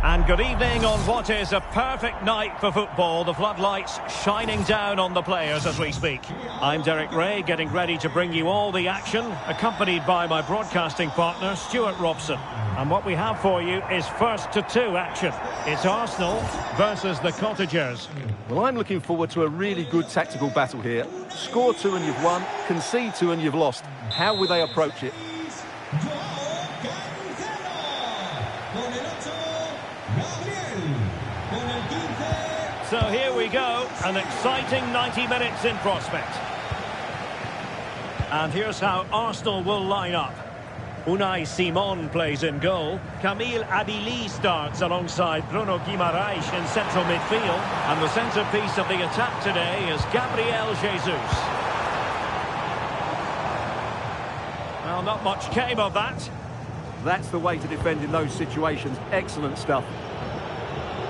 And good evening on what is a perfect night for football. The floodlights shining down on the players as we speak. I'm Derek Ray, getting ready to bring you all the action, accompanied by my broadcasting partner, Stuart Robson. And what we have for you is first to two action. It's Arsenal versus the Cottagers. Well, I'm looking forward to a really good tactical battle here. Score two and you've won, concede two and you've lost. How will they approach it? So here we go, an exciting 90 minutes in prospect. And here's how Arsenal will line up. Unai Simon plays in goal. Camille Adili starts alongside Bruno Guimaraes in central midfield. And the centrepiece of the attack today is Gabriel Jesus. Well, not much came of that. That's the way to defend in those situations. Excellent stuff.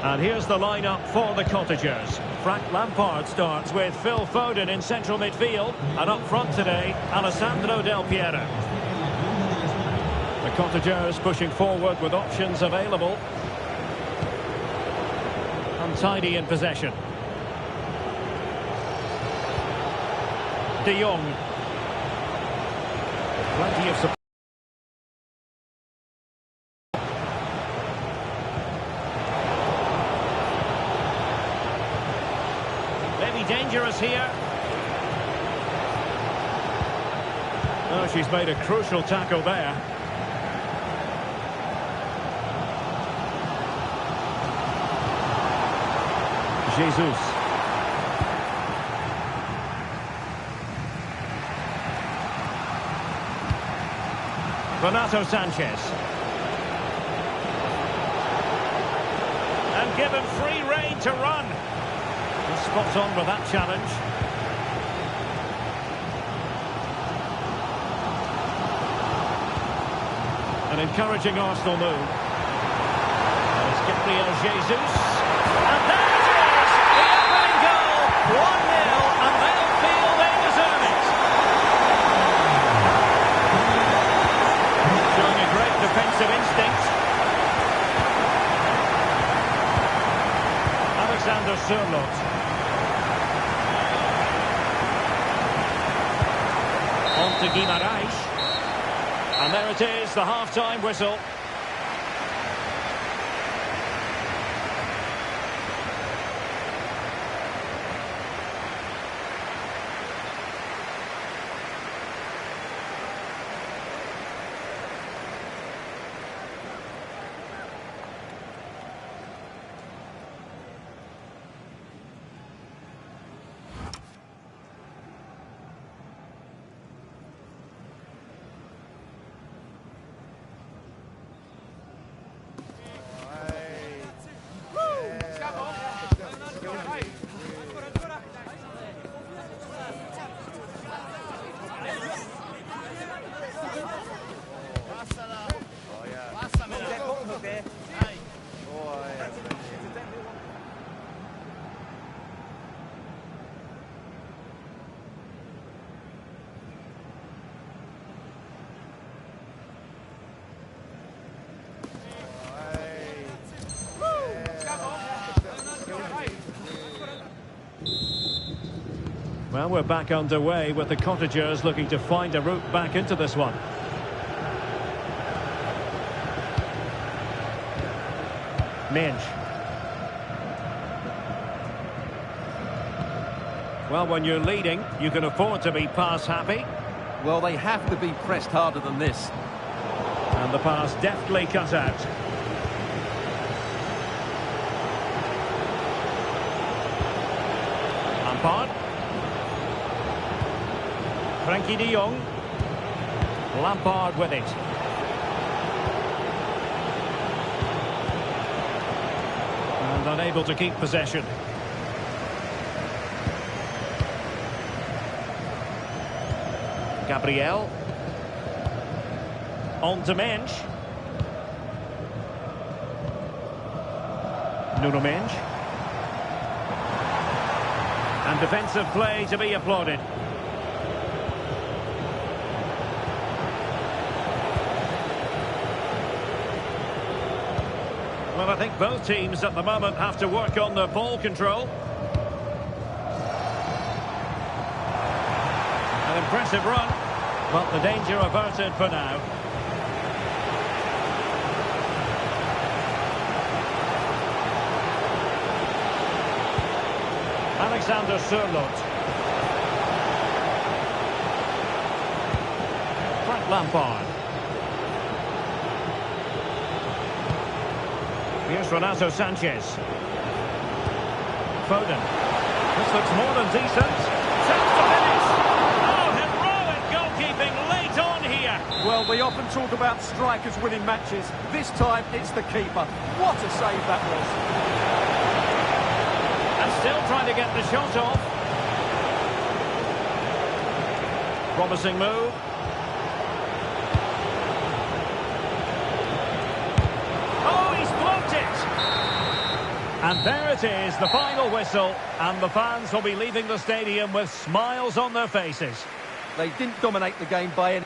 And here's the lineup for the Cottagers. Frank Lampard starts with Phil Foden in central midfield. And up front today, Alessandro Del Piero. The Cottagers pushing forward with options available. Untidy in possession. De Jong. Plenty of support. Dangerous here. Oh, she's made a crucial tackle there. Jesus. Renato Sanchez. And given free rein to run. Spot on with that challenge. An encouraging Arsenal move. There's Gabriel Jesus. And there it is! The opening goal! 1-0, and they'll feel they deserve it. Showing a great defensive instinct. Alexander Sørloth. On to Guimaraes. And there it is, the half-time whistle. Well, we're back underway with the Cottagers looking to find a route back into this one. Minch. Well, when you're leading, you can afford to be pass happy. Well, they have to be pressed harder than this. And the pass deftly cut out. Lampard. Frankie de Jong. Lampard with it. And unable to keep possession. Gabriel. On to Mensch. Nuno Mensch. And defensive play to be applauded. Well, I think both teams at the moment have to work on their ball control. An impressive run. Well, the danger averted for now. Alexander Sørloth. Frank Lampard. Here's Renato Sanchez. Foden. This looks more than decent. Chance to finish. Oh, heroic goalkeeping late on here. Well, we often talk about strikers winning matches. This time, it's the keeper. What a save that was. And still trying to get the shot off. Promising move. And there it is, the final whistle, and the fans will be leaving the stadium with smiles on their faces. They didn't dominate the game by any...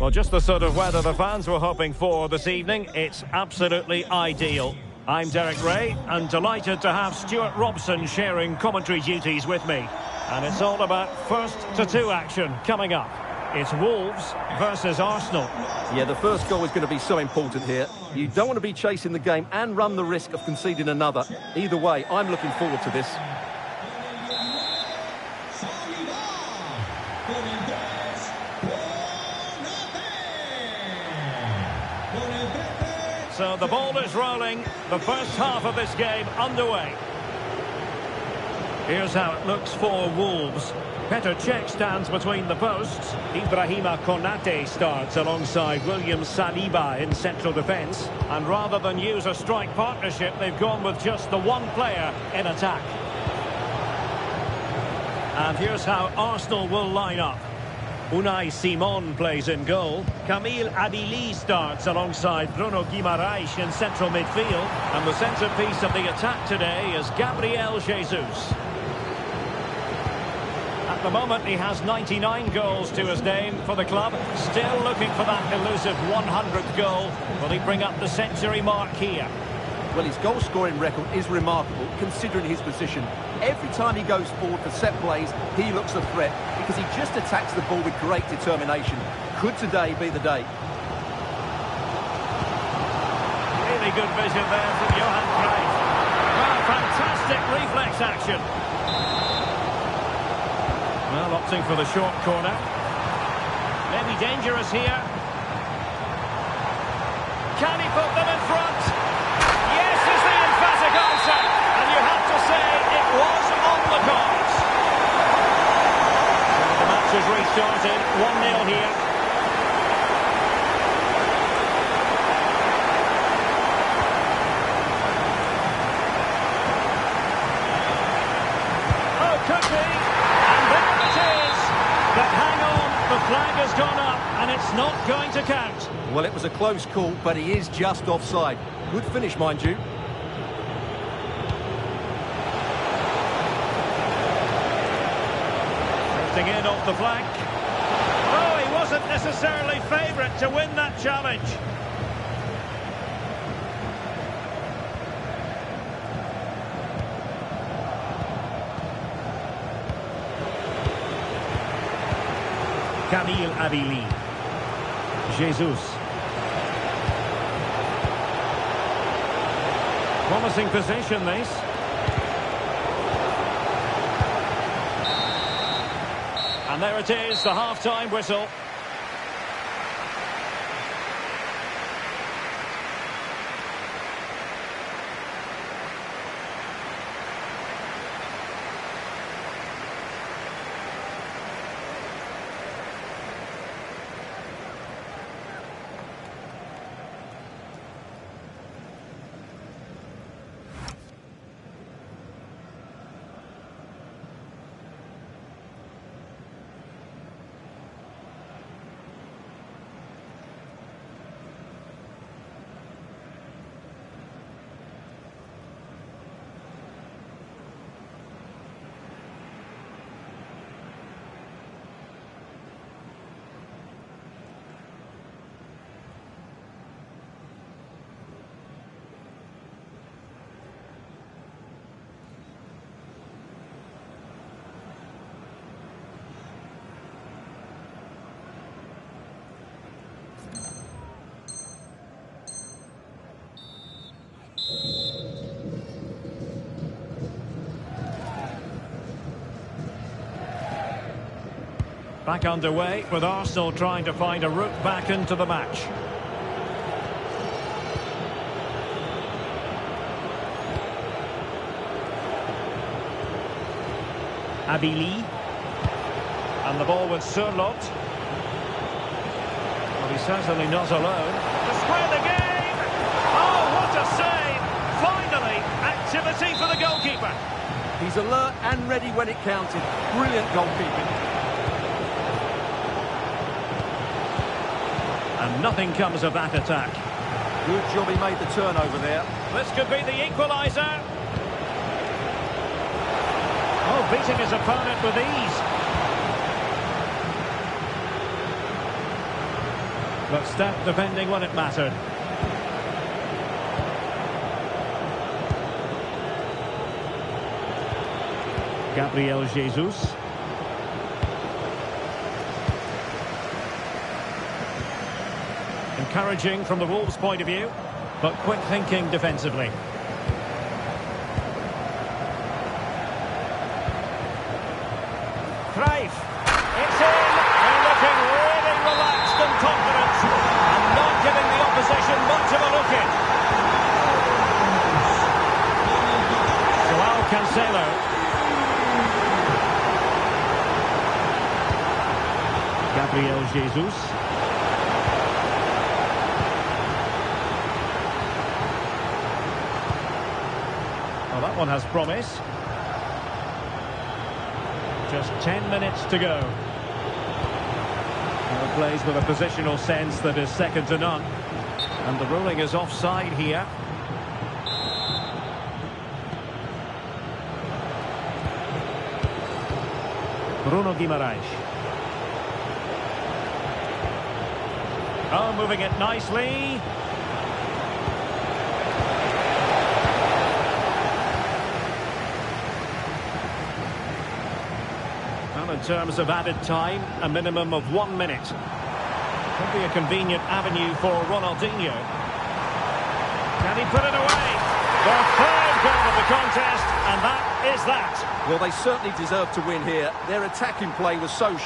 Well, just the sort of weather the fans were hoping for this evening. It's absolutely ideal. I'm Derek Ray, and delighted to have Stuart Robson sharing commentary duties with me. And it's all about first-to-two action coming up. It's Wolves versus Arsenal. Yeah, the first goal is going to be so important here. You don't want to be chasing the game and run the risk of conceding another. Either way, I'm looking forward to this. So the ball is rolling, the first half of this game underway. Here's how it looks for Wolves. Petr Cech stands between the posts. Ibrahima Konate starts alongside William Saliba in central defence. And rather than use a strike partnership, they've gone with just the one player in attack. And here's how Arsenal will line up. Unai Simon plays in goal. Camille Adili starts alongside Bruno Guimaraes in central midfield. And the centrepiece of the attack today is Gabriel Jesus. At the moment, he has 99 goals to his name for the club. Still looking for that elusive 100th goal. Will he bring up the century mark here? Well, his goal-scoring record is remarkable, considering his position. Every time he goes forward for set plays, he looks a threat, because he just attacks the ball with great determination. Could today be the day? Really good vision there from Johan Cruyff. Well, fantastic reflex action. Well, opting for the short corner. Maybe dangerous here. Can he put them in front? Yes is the emphatic answer. And you have to say it was on the cards. So the match has restarted. 1-0 here. Oh, could be. But hang on, the flag has gone up, and it's not going to count. Well, it was a close call, but he is just offside. Good finish, mind you. Drifting in off the flank. Oh, he wasn't necessarily favourite to win that challenge. Camille Adili. Jesus. Promising position, this. And there it is, the half-time whistle. Back underway with Arsenal trying to find a route back into the match. Abili. And the ball with Surlot. Well, he's certainly not alone. To square the game! Oh, what a save! Finally, activity for the goalkeeper. He's alert and ready when it counted. Brilliant goalkeeping. And nothing comes of that attack. Good job he made the turnover there. This could be the equaliser. Oh, beating his opponent with ease. But step defending when it mattered. Gabriel Jesus. Encouraging from the Wolves' point of view, but quick thinking defensively. Cruyff. It's in. They're looking really relaxed and confident, and not giving the opposition much of a look in. Joao Cancelo. Gabriel Jesus. Well, that one has promise. Just 10 minutes to go. Well, plays with a positional sense that is second to none. And the ruling is offside here. Bruno Guimaraes. Oh, moving it nicely. Well, in terms of added time, a minimum of 1 minute. Could be a convenient avenue for Ronaldinho. Can he put it away? The third goal of the contest, and that is that. Well, they certainly deserve to win here. Their attacking play was so...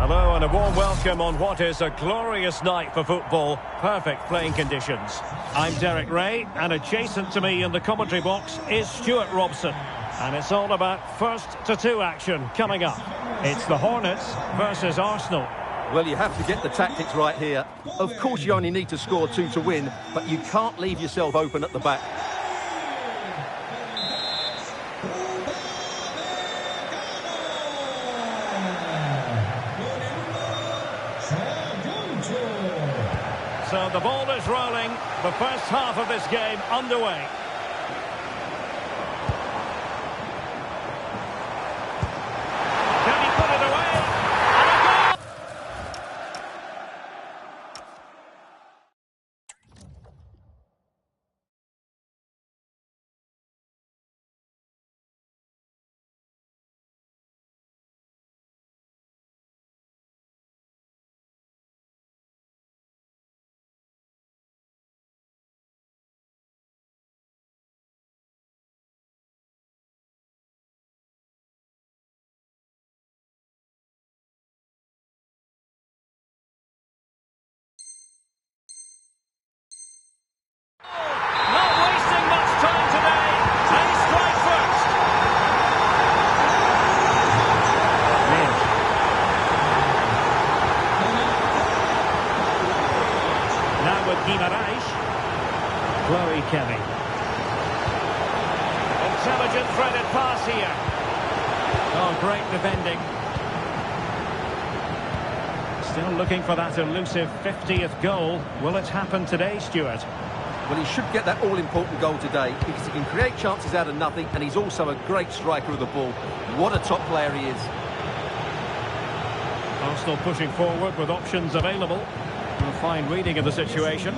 Hello and a warm welcome on what is a glorious night for football. Perfect playing conditions. I'm Derek Ray, and adjacent to me in the commentary box is Stuart Robson. And it's all about first-to-two action coming up. It's the Hornets versus Arsenal. Well, you have to get the tactics right here. Of course, you only need to score 2 to win, but you can't leave yourself open at the back. So the ball is rolling. The first half of this game underway. Can he put it away? And a goal! Not wasting much time today. They strike first. Now with Guimaraes. Chloe Kelly. Intelligent threaded pass here. Oh, great defending. Still looking for that elusive 50th goal. Will it happen today, Stuart? Well, he should get that all-important goal today because he can create chances out of nothing, and he's also a great striker of the ball. What a top player he is. Arsenal pushing forward with options available. A fine reading of the situation.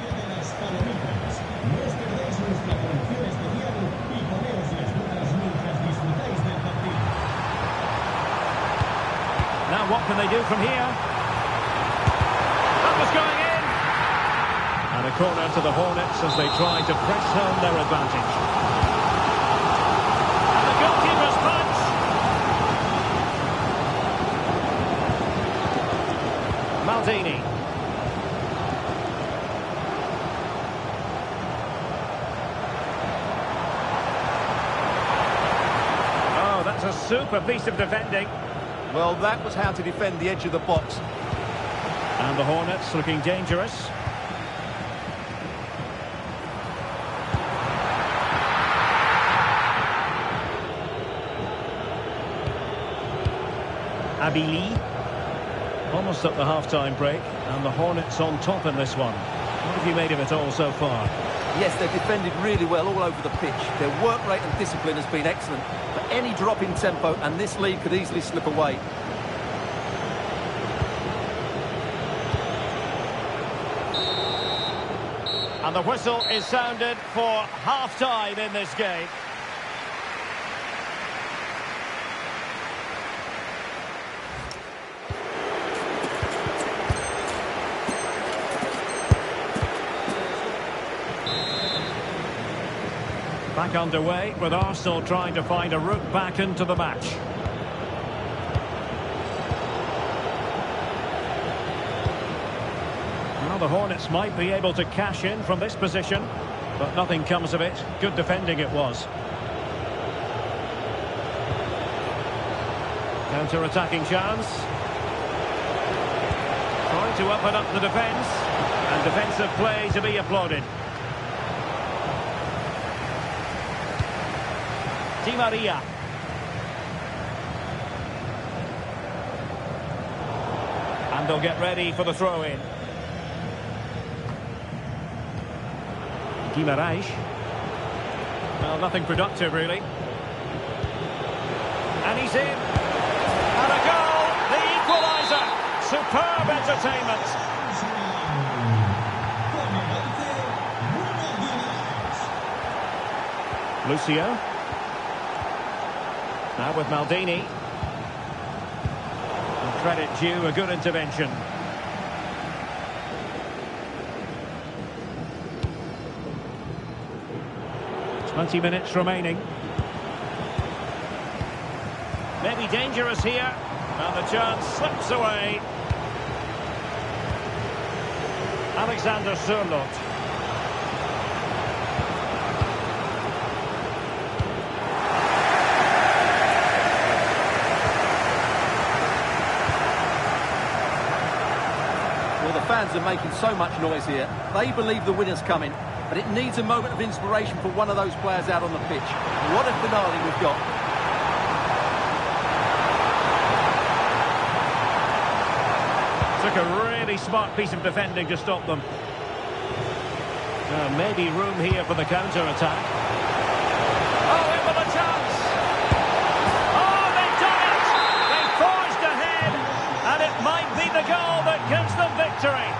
Now what can they do from here? That was going in! And a corner to the Hornets as they try to press home their advantage. And the goalkeeper's punch! Maldini. Oh, that's a super piece of defending. Well, that was how to defend the edge of the box. And the Hornets looking dangerous. Abili. Almost at the half-time break. And the Hornets on top in this one. What have you made of it all so far? Yes, they've defended really well all over the pitch. Their work rate and discipline has been excellent. But any drop in tempo and this lead could easily slip away. And the whistle is sounded for half-time in this game. Back underway with Arsenal trying to find a route back into the match. Well, the Hornets might be able to cash in from this position, but nothing comes of it. Good defending it was. Counter-attacking chance. Trying to open up the defence, and defensive play to be applauded. Di Maria. And they'll get ready for the throw-in. Guimaraes. Well, nothing productive, really. And he's in. And a goal! The equaliser! Superb entertainment! Lucio. Now with Maldini. And credit due, a good intervention. 20 minutes remaining. Maybe dangerous here. And the chance slips away. Alexander Sørloth. Well, the fans are making so much noise here. They believe the winner's coming, but it needs a moment of inspiration for one of those players out on the pitch. What a finale we've got. Took a really smart piece of defending to stop them. Maybe room here for the counter-attack. Oh, in with a chance! Oh, they've done it! They forged ahead, and it might be the goal that gives them victory.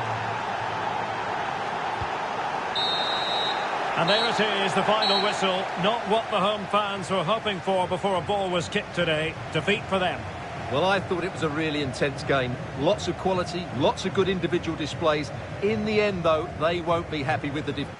And there it is, the final whistle. Not what the home fans were hoping for before a ball was kicked today. Defeat for them. Well, I thought it was a really intense game. Lots of quality, lots of good individual displays. In the end, though, they won't be happy with the defeat.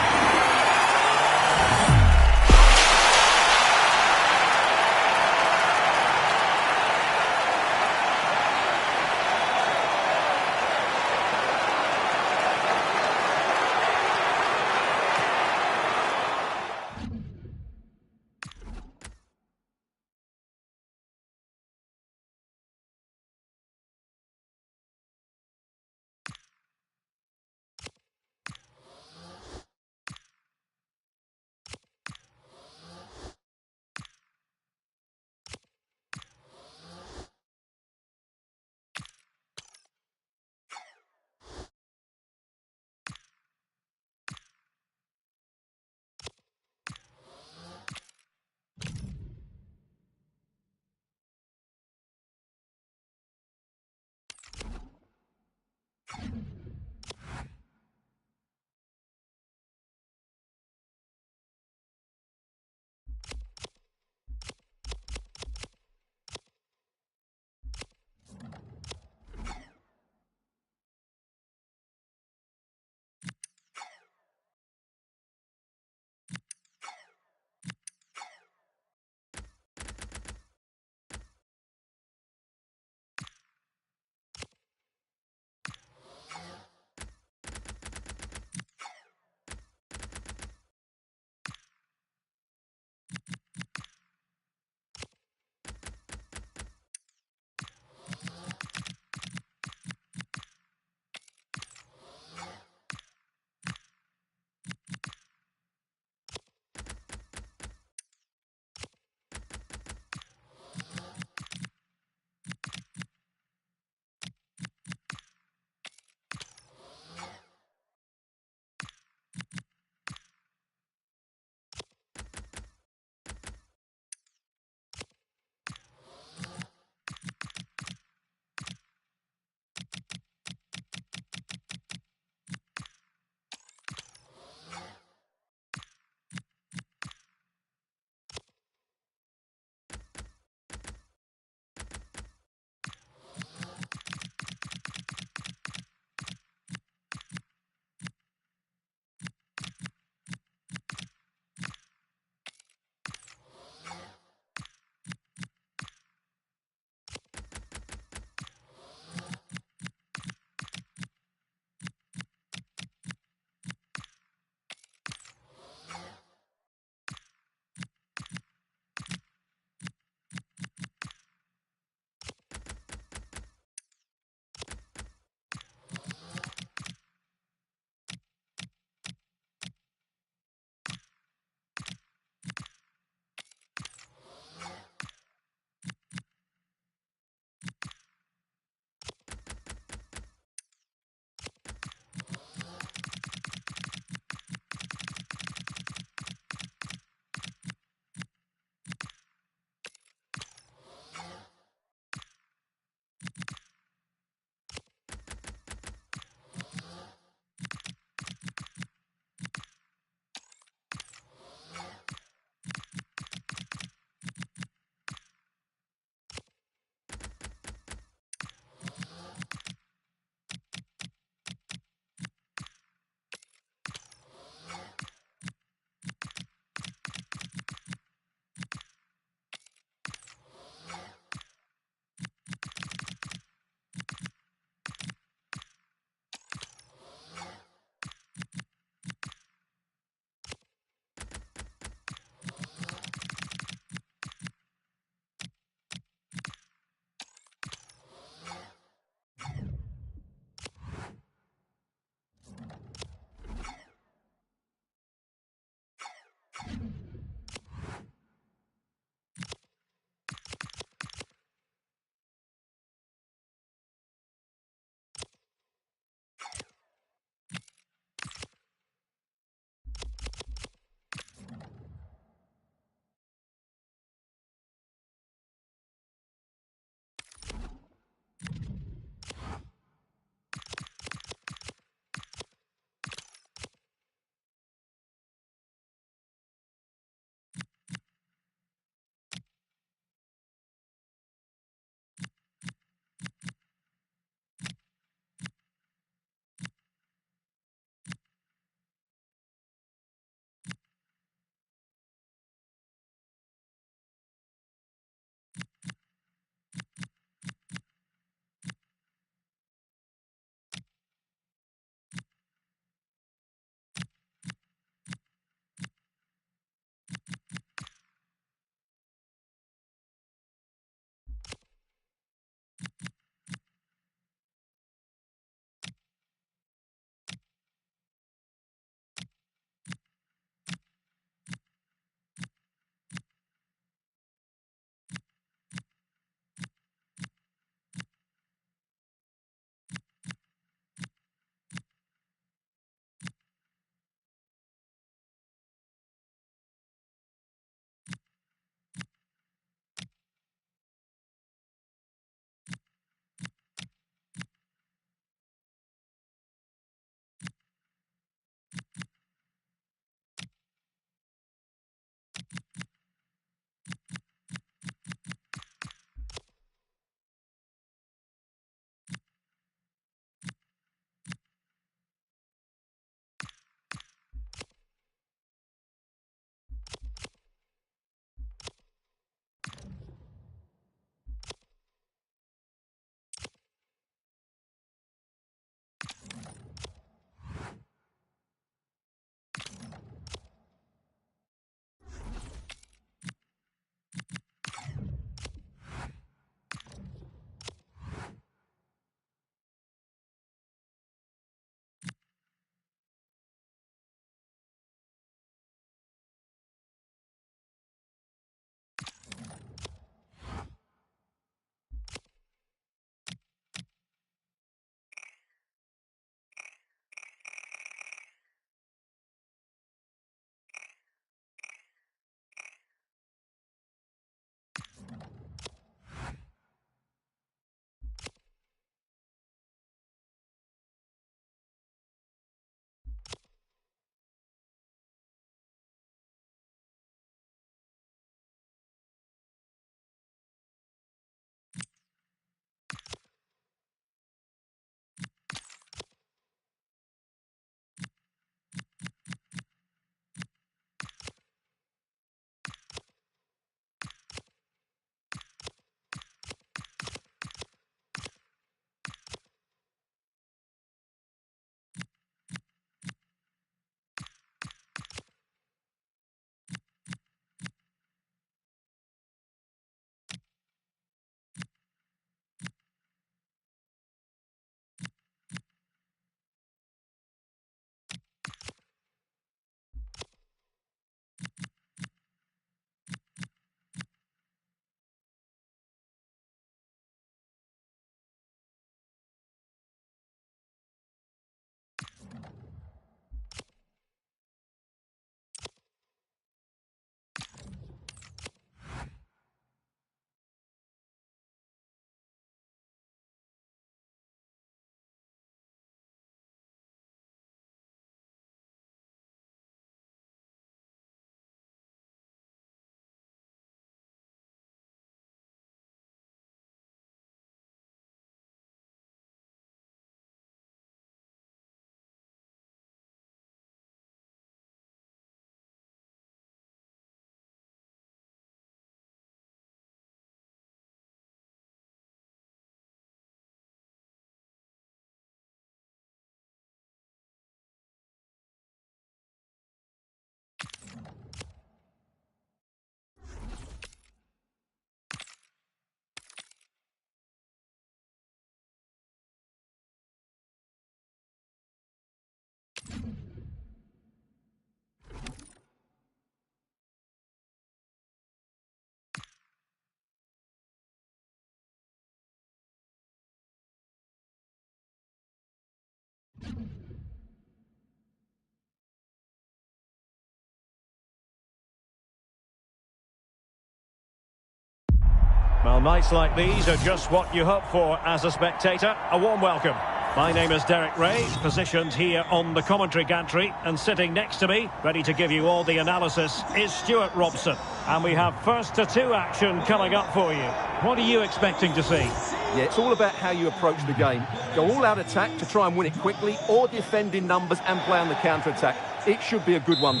Well, nights like these are just what you hope for as a spectator. A warm welcome. My name is Derek Ray, positioned here on the commentary gantry, and sitting next to me, ready to give you all the analysis, is Stuart Robson. And we have first to two action coming up for you. What are you expecting to see? Yeah, it's all about how you approach the game. Go all-out attack to try and win it quickly, or defend in numbers and play on the counter-attack. It should be a good one.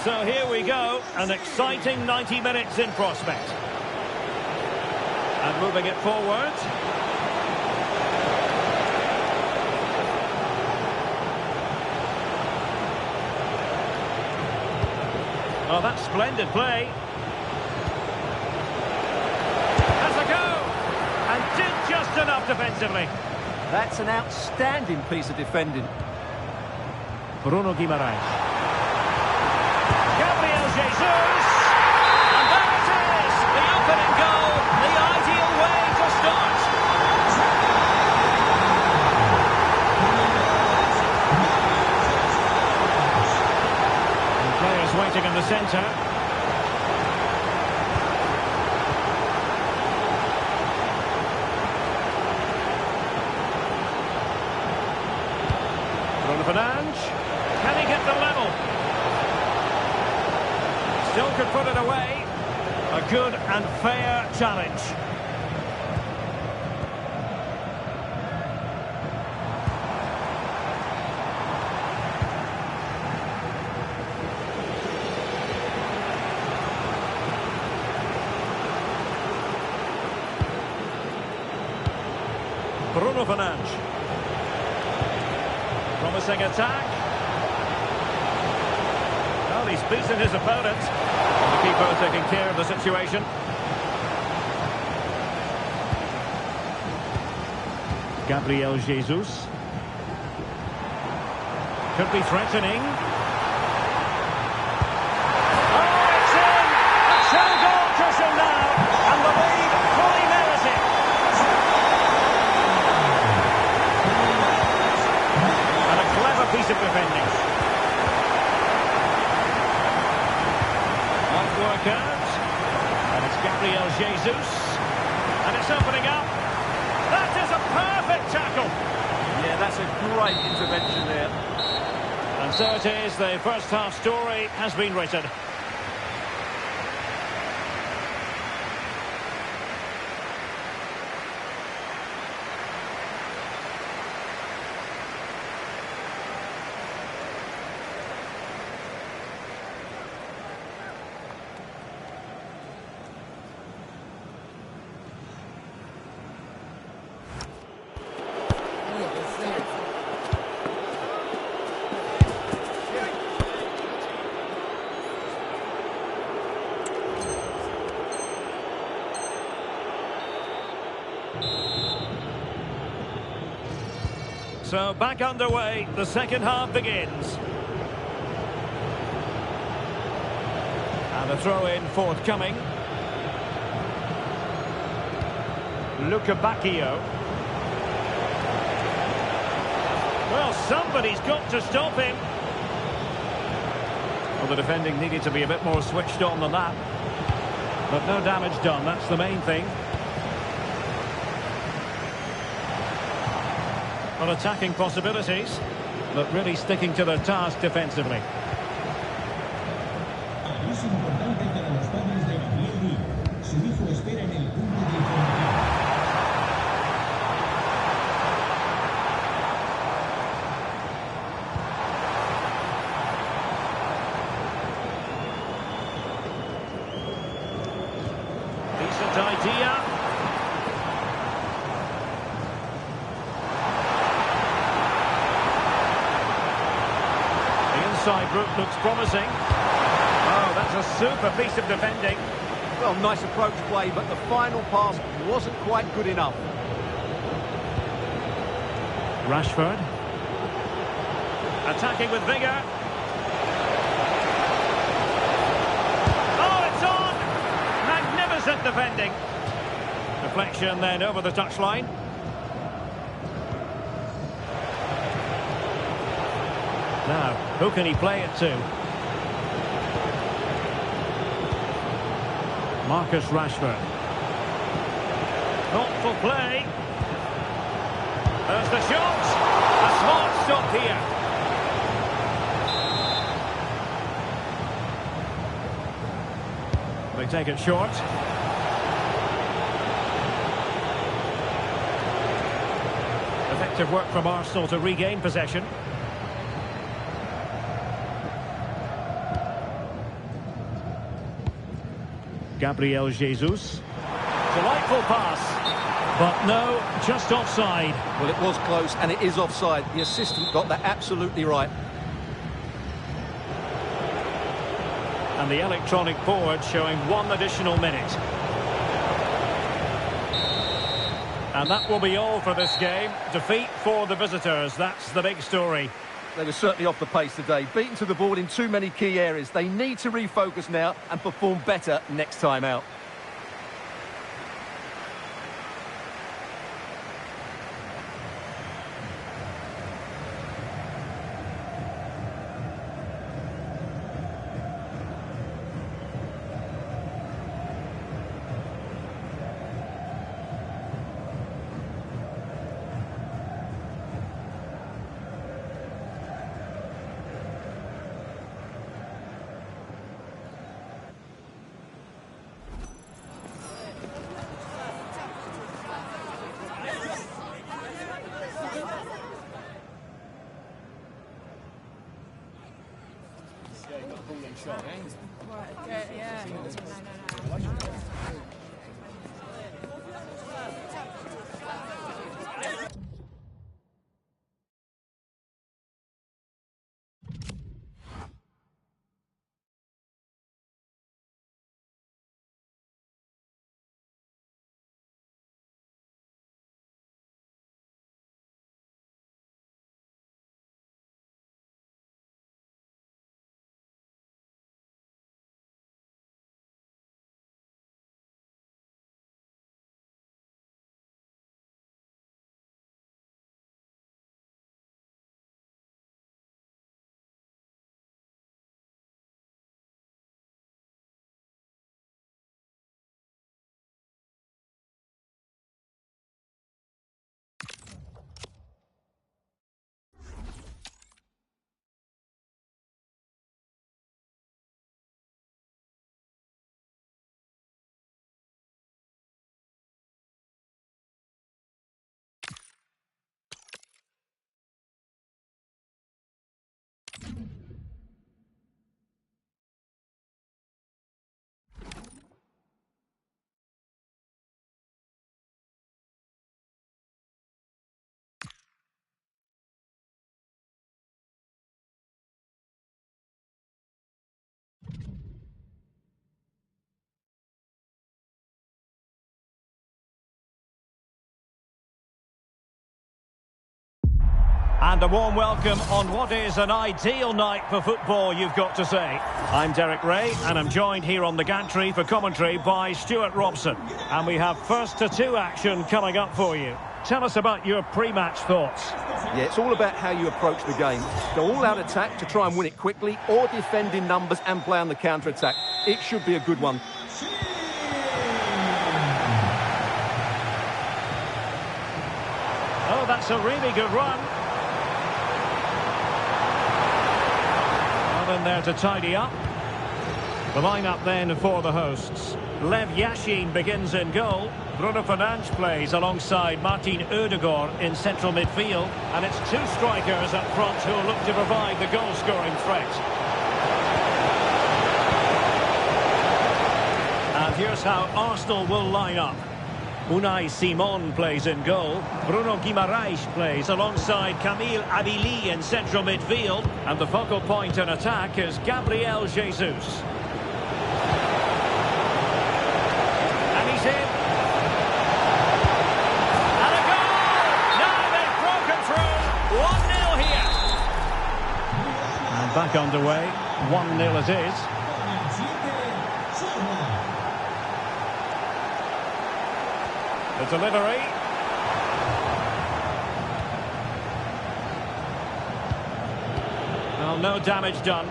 So here we go, an exciting 90 minutes in prospect. And moving it forward. Oh, that's splendid play. Has a go! And did just enough defensively. That's an outstanding piece of defending. Bruno Guimaraes. Gabriel Jesus! And there it is! The opening goal, the ideal way to start. Players waiting in the centre. Bruno Fernandes. Can he get the level? Still could put it away. A good and fair challenge. Bruno Fernandes. Promising attack. Well, he's beaten his opponent. And the keeper taking care of the situation. Gabriel Jesus. Could be threatening. Oh, it's in! A two-goal cushion now. And the lead fully merited. And a clever piece of defending. Might work out. And it's Gabriel Jesus. And it's opening up. That is a perfect tackle. Yeah, that's a great intervention there. And so it is, the first half story has been written. So back underway, the second half begins. And a throw-in forthcoming. Luca Bacchio. Well, somebody's got to stop him. Well, the defending needed to be a bit more switched on than that. But no damage done, that's the main thing. On attacking possibilities, but really sticking to their task defensively. Aviso importante para los padres de Gabriel. Su hijo espera en el punto de información. Decent idea. Side route looks promising. Oh, that's a super piece of defending. Well, nice approach play, but the final pass wasn't quite good enough. Rashford. Attacking with vigour. Oh, it's on! Magnificent defending. Deflection then over the touchline. Now, who can he play it to? Marcus Rashford. Thoughtful play. There's the shot. A smart stop here. They take it short. Effective work from Arsenal to regain possession. Gabriel Jesus. Delightful pass. But no, just offside. Well, it was close and it is offside. The assistant got that absolutely right. And the electronic board showing 1 additional minute. And that will be all for this game. Defeat for the visitors. That's the big story. They were certainly off the pace today. Beaten to the board in too many key areas. They need to refocus now and perform better next time out. Yeah. And a warm welcome on what is an ideal night for football, you've got to say. I'm Derek Ray, and I'm joined here on the gantry for commentary by Stuart Robson. And we have first to two action coming up for you. Tell us about your pre-match thoughts. Yeah, it's all about how you approach the game. Go all-out attack to try and win it quickly, or defend in numbers and play on the counter-attack. It should be a good one. Oh, that's a really good run. In there to tidy up. The lineup then for the hosts. Lev Yashin begins in goal. Bruno Fernandes plays alongside Martin Ødegaard in central midfield. And it's two strikers up front who look to provide the goal-scoring threat. And here's how Arsenal will line up. Unai Simon plays in goal. Bruno Guimaraes plays alongside Camille Abili in central midfield. And the focal point in attack is Gabriel Jesus. And he's in. And a goal! Now they've broken through. 1-0 here. And back underway. 1-0 it is. The delivery. Well, no damage done.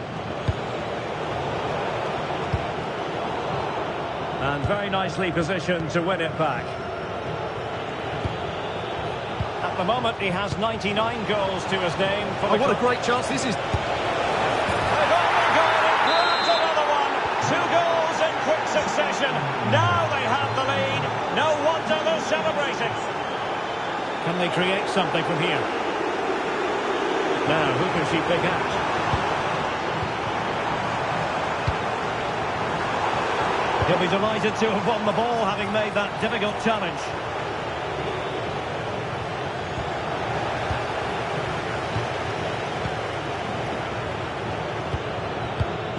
And very nicely positioned to win it back. At the moment, he has 99 goals to his name. For Oh, what a great chance this is. They've only gone and grabbed another one. 2 goals in quick succession. Now they have the lead. No wonder they're celebrating. Can they create something from here? Now, who can she pick out? He'll be delighted to have won the ball, having made that difficult challenge.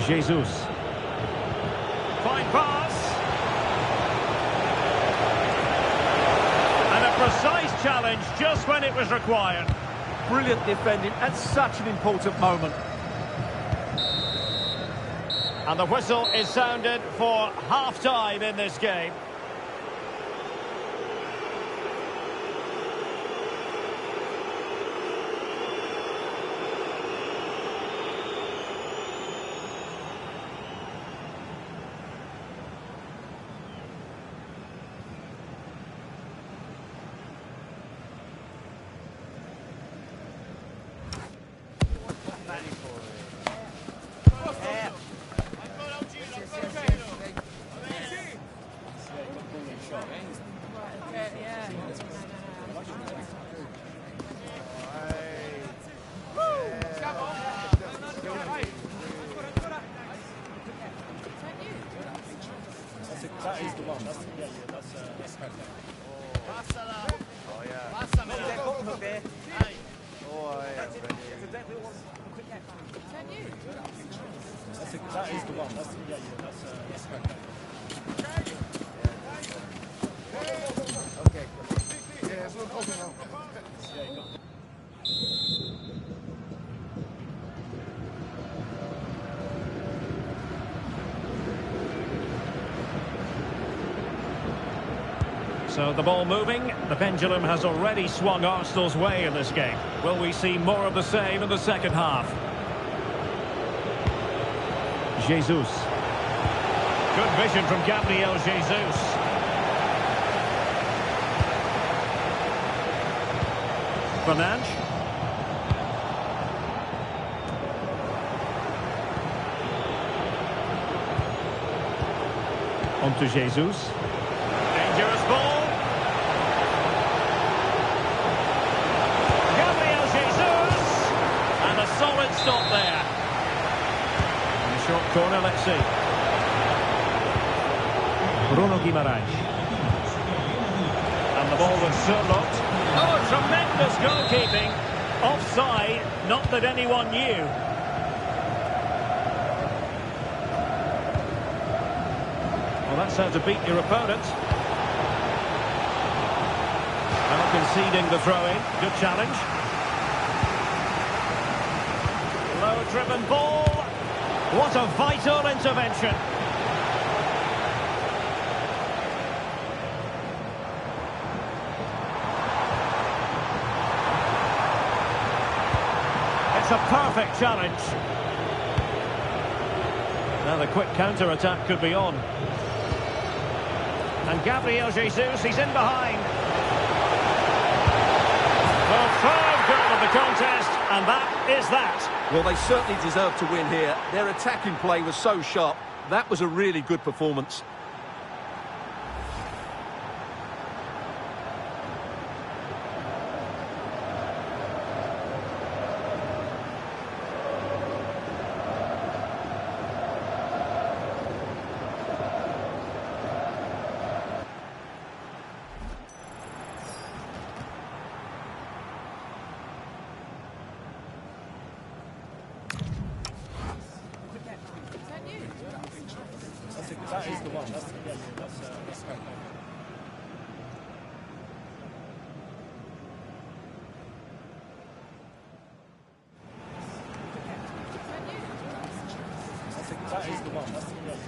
Jesus. Fine pass. And a precise challenge just when it was required. Brilliant defending at such an important moment. And the whistle is sounded for half-time in this game. That is the one. That's perfect. Oh, yeah. That is the one. That's perfect. Okay. Yeah, it's not open now. So the ball moving, the pendulum has already swung Arsenal's way in this game. Will we see more of the same in the second half? Jesus. Good vision from Gabriel Jesus. Fernandes. On to Jesus. Dangerous ball. Solid stop there. In the short corner, let's see. Bruno Guimaraes. And the ball was locked. Oh, tremendous goalkeeping. Offside, not that anyone knew. Well, that's how to beat your opponent. Now conceding the throw-in. Good challenge. Low-driven ball. What a vital intervention. It's a perfect challenge. Now the quick counter-attack could be on. And Gabriel Jesus, he's in behind. The third goal of the contest, and that is that. Well, they certainly deserve to win here. Their attacking play was so sharp. That was a really good performance. That is the one. That's perfect. That is the one. That's perfect.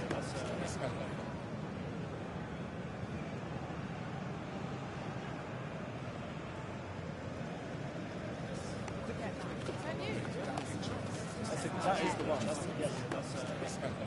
That is the one. That's perfect.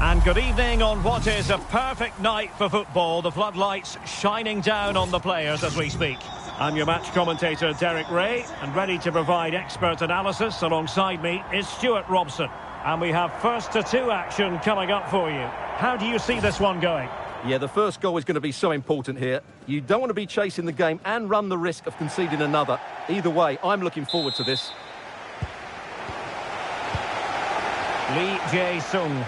And good evening on what is a perfect night for football. The floodlights shining down on the players as we speak. I'm your match commentator, Derek Ray, and ready to provide expert analysis alongside me is Stuart Robson. And we have first to two action coming up for you. How do you see this one going? Yeah, the first goal is going to be so important here. You don't want to be chasing the game and run the risk of conceding another. Either way, I'm looking forward to this. Lee Jae-sung.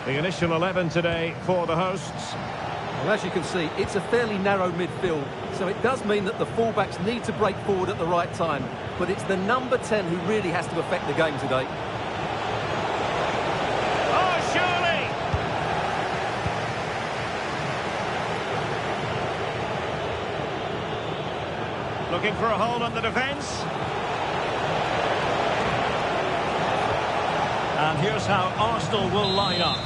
The initial 11 today for the hosts. Well, as you can see, it's a fairly narrow midfield, so it does mean that the fullbacks need to break forward at the right time. But it's the number 10 who really has to affect the game today. Oh, surely! Looking for a hold on the defence. And here's how Arsenal will line up.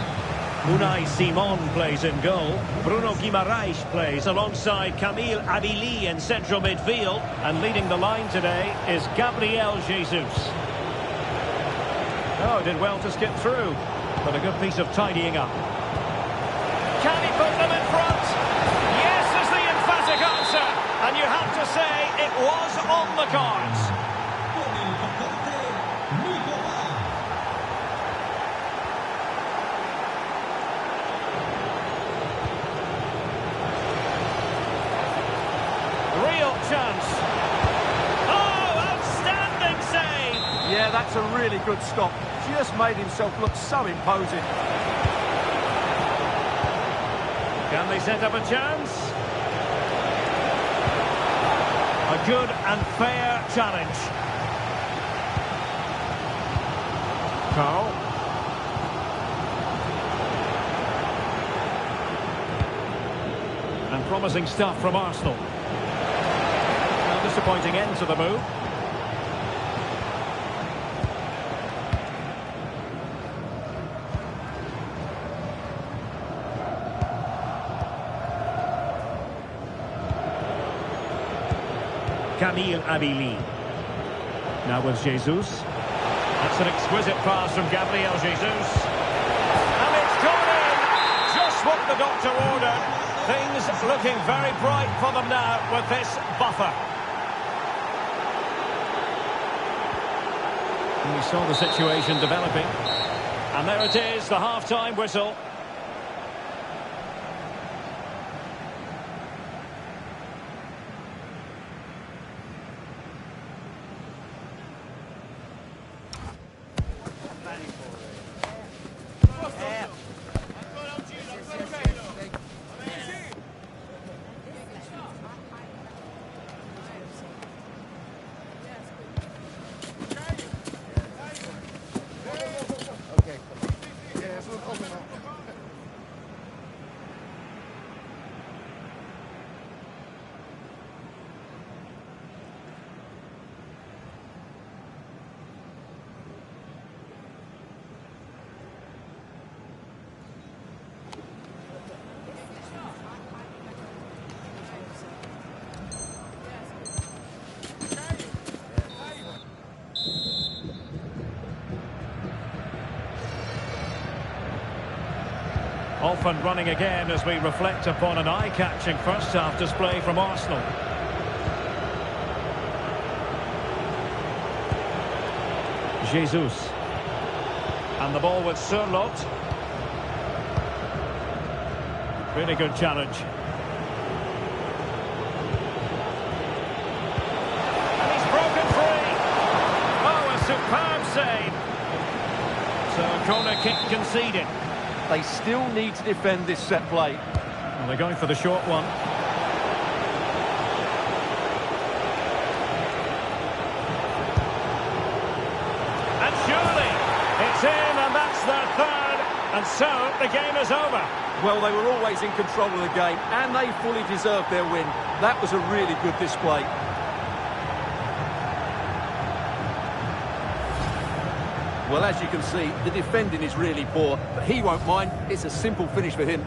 Unai Simon plays in goal. Bruno Guimaraes plays alongside Camille Abili in central midfield. And leading the line today is Gabriel Jesus. Oh, did well to skip through. But a good piece of tidying up. Can he put them in front? Yes is the emphatic answer. And you have to say it was on the cards. Chance. Oh, outstanding save! Yeah, that's a really good stop. Just made himself look so imposing. Can they set up a chance? A good and fair challenge. Carl. And promising stuff from Arsenal. Disappointing end to the move. Camille Abili. Now with Jesus. That's an exquisite pass from Gabriel Jesus. And it's gone in! Just what the doctor ordered. Things looking very bright for them now with this buffer. We saw the situation developing. And there it is, the half-time whistle. Off and running again as we reflect upon an eye-catching first-half display from Arsenal. Jesus. And the ball with Sørloth. Really good challenge. And he's broken free. Oh, a superb save. So a corner kick conceded. They still need to defend this set play. Well, they're going for the short one. And surely it's in, and that's their third. And so the game is over. Well, they were always in control of the game, and they fully deserved their win. That was a really good display. Well, as you can see, the defending is really poor, but he won't mind. It's a simple finish for him.